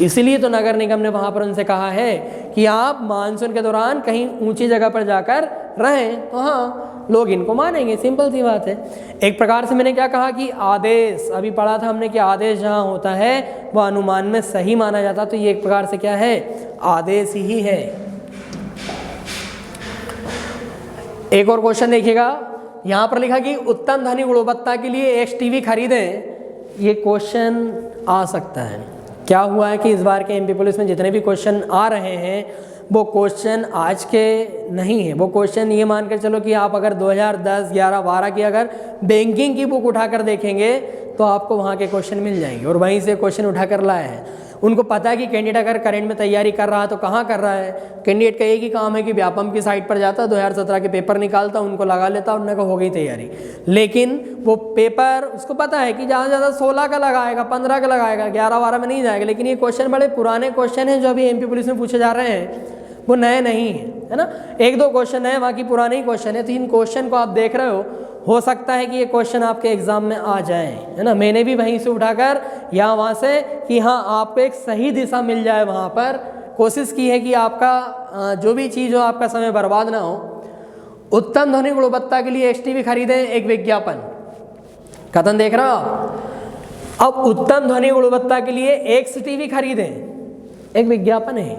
इसीलिए तो नगर निगम ने वहाँ पर उनसे कहा है कि आप मानसून के दौरान कहीं ऊंची जगह पर जाकर रहें। तो हाँ, लोग इनको मानेंगे, सिंपल सी बात है। एक प्रकार से मैंने क्या कहा कि आदेश, अभी पढ़ा था हमने कि आदेश जहाँ होता है वह अनुमान में सही माना जाता, तो ये एक प्रकार से क्या है? आदेश ही है। एक और क्वेश्चन देखिएगा, यहाँ पर लिखा कि उत्तम ध्वनि गुणवत्ता के लिए XTV खरीदें। ये क्वेश्चन आ सकता है। क्या हुआ है कि इस बार के MP पुलिस में जितने भी क्वेश्चन आ रहे हैं वो क्वेश्चन आज के नहीं है। वो क्वेश्चन ये मान कर चलो कि आप अगर 2010, 11, 12 की अगर बैंकिंग की बुक उठाकर देखेंगे तो आपको वहाँ के क्वेश्चन मिल जाएंगे, और वहीं से क्वेश्चन उठाकर लाए हैं। उनको पता है कि कैंडिडेट अगर करंट में तैयारी कर रहा है तो कहाँ कर रहा है। कैंडिडेट का एक ही काम है कि व्यापम की साइट पर जाता, 2017 के पेपर निकालता, उनको लगा लेता, उनने को हो गई तैयारी। लेकिन वो पेपर उसको पता है कि ज़्यादा से ज़्यादा 16 का लगाएगा, 15 का लगाएगा, 11-12 में नहीं जाएगा। लेकिन ये क्वेश्चन बड़े पुराने क्वेश्चन हैं जो अभी MP पुलिस में पूछे जा रहे हैं, वो नए नहीं हैं, है ना। 1-2 क्वेश्चन है, बाकी पुराने ही क्वेश्चन है। तो इन क्वेश्चन को आप देख रहे हो सकता है कि ये क्वेश्चन आपके एग्जाम में आ जाए, है ना। मैंने भी वहीं से उठाकर या वहाँ से कि हाँ आपको एक सही दिशा मिल जाए, वहाँ पर कोशिश की है कि आपका जो भी चीज़ हो आपका समय बर्बाद ना हो। उत्तम ध्वनि गुणवत्ता के लिए XTV खरीदें, एक विज्ञापन। कथन देख रहे हो आप? अब उत्तम ध्वनि गुणवत्ता के लिए XTV खरीदें, एक विज्ञापन है।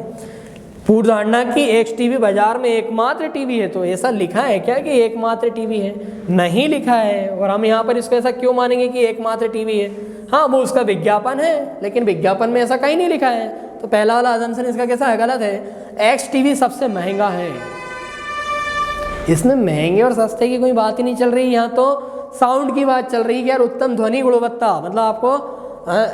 पूर्व धारणा कि एक्स टीवी बाजार में एकमात्र टीवी है, तो ऐसा लिखा है क्या कि एकमात्र टीवी है? नहीं लिखा है। और हम यहाँ पर इसको ऐसा क्यों मानेंगे कि एकमात्र टीवी है? हाँ, वो उसका विज्ञापन है, लेकिन विज्ञापन में ऐसा कहीं नहीं लिखा है। तो पहला वाला अजम्पशन इसका कैसा है? गलत है। एक्स टीवी सबसे महंगा है। इसमें महंगे और सस्ते की कोई बात ही नहीं चल रही, यहाँ तो साउंड की बात चल रही है कि यार उत्तम ध्वनि गुणवत्ता, मतलब आपको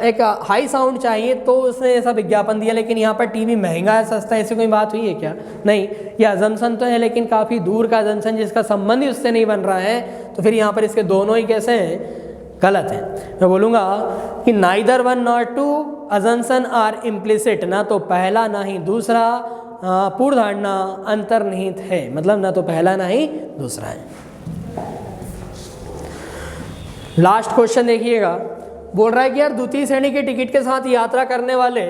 एक हाई साउंड चाहिए तो उसने ऐसा विज्ञापन दिया। लेकिन यहाँ पर टीवी महंगा है सस्ता है, ऐसी कोई बात हुई है क्या? नहीं, ये अजम्पशन तो है लेकिन काफ़ी दूर का अजम्पशन जिसका संबंध ही उससे नहीं बन रहा है। तो फिर यहाँ पर इसके दोनों ही कैसे हैं? गलत है। मैं बोलूँगा कि neither one nor two assumption are implicit, ना तो पहला ना ही दूसरा पूर्व धारणा अंतर्निहित है, मतलब ना तो पहला ना ही दूसरा है। लास्ट क्वेश्चन देखिएगा, बोल रहा है कि यार द्वितीय श्रेणी के टिकट के साथ यात्रा करने वाले,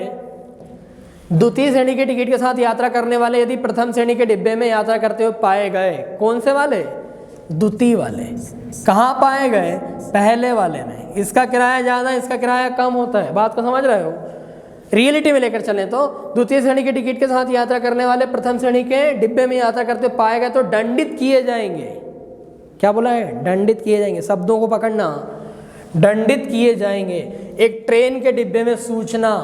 द्वितीय श्रेणी के टिकट के साथ यात्रा करने वाले यदि प्रथम श्रेणी के डिब्बे में यात्रा करते हुए पाए गए, कौन से वाले? द्वितीय वाले। कहाँ पाए गए? पहले वाले में। इसका किराया ज़्यादा, इसका किराया कम होता है। बात को समझ रहे हो? रियलिटी में लेकर चलें तो द्वितीय श्रेणी के टिकट के साथ यात्रा करने वाले प्रथम श्रेणी के डिब्बे में यात्रा करते हुए पाए गए तो दंडित किए जाएंगे। क्या बोला है? दंडित किए जाएंगे। शब्दों को पकड़ना, दंडित किए जाएंगे। एक ट्रेन के डिब्बे में सूचना,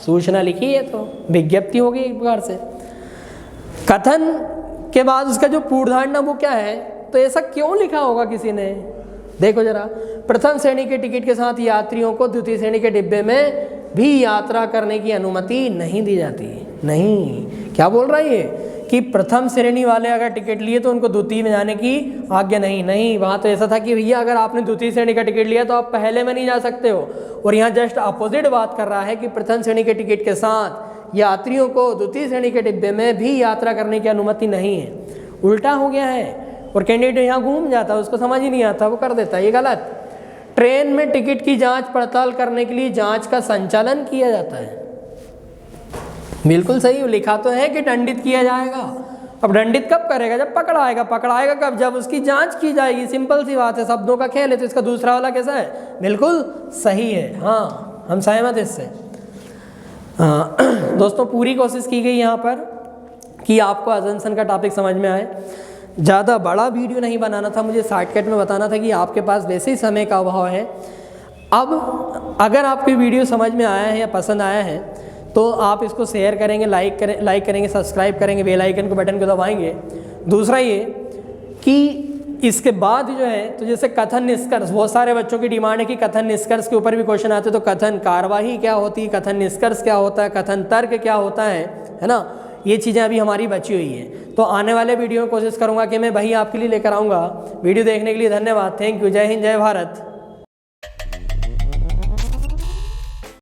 सूचना लिखी है तो विज्ञप्ति होगी एक प्रकार से। कथन के बाद उसका जो पूर्व धारणा वो क्या है? तो ऐसा क्यों लिखा होगा किसी ने? देखो जरा, प्रथम श्रेणी के टिकट के साथ यात्रियों को द्वितीय श्रेणी के डिब्बे में भी यात्रा करने की अनुमति नहीं दी जाती। नहीं, क्या बोल रहा है ये कि प्रथम श्रेणी वाले अगर टिकट लिए तो उनको द्वितीय में जाने की आज्ञा नहीं। नहीं, वहाँ तो ऐसा था कि भैया अगर आपने द्वितीय श्रेणी का टिकट लिया तो आप पहले में नहीं जा सकते हो। और यहाँ जस्ट अपोजिट बात कर रहा है कि प्रथम श्रेणी के टिकट के साथ यात्रियों को द्वितीय श्रेणी के डिब्बे में भी यात्रा करने की अनुमति नहीं है। उल्टा हो गया है और कैंडिडेट यहाँ घूम जाता है, उसको समझ ही नहीं आता, वो कर देता है। ये गलत। ट्रेन में टिकट की जांच पड़ताल करने के लिए जांच का संचालन किया जाता है। बिल्कुल सही, लिखा तो है कि दंडित किया जाएगा। अब दंडित कब करेगा? जब पकड़ाएगा। पकड़ाएगा कब? जब उसकी जांच की जाएगी। सिंपल सी बात है, शब्दों का खेल है। तो इसका दूसरा वाला कैसा है? बिल्कुल सही है। हाँ, हम सहमत हैं इससे। दोस्तों, पूरी कोशिश की गई यहाँ पर कि आपको अजम्पशन का टॉपिक समझ में आए। ज़्यादा बड़ा वीडियो नहीं बनाना था, मुझे शॉर्टकट में बताना था कि आपके पास वैसे ही समय का अभाव है। अब अगर आपकी वीडियो समझ में आया है या पसंद आया है तो आप इसको शेयर करेंगे, लाइक करेंगे, सब्सक्राइब करेंगे, बेल आइकन को बटन को दबाएंगे। दूसरा ये कि इसके बाद जो है तो जैसे कथन निष्कर्ष, बहुत सारे बच्चों की डिमांड है कि कथन निष्कर्ष के ऊपर भी क्वेश्चन आते हैं। तो कथन कार्यवाही क्या होती है, कथन निष्कर्ष क्या होता है, कथन तर्क क्या होता है ना, ये चीज़ें अभी हमारी बची हुई हैं। तो आने वाले वीडियो में कोशिश करूँगा कि मैं वही आपके लिए लेकर आऊँगा। वीडियो देखने के लिए धन्यवाद। Thank you. जय हिंद, जय भारत।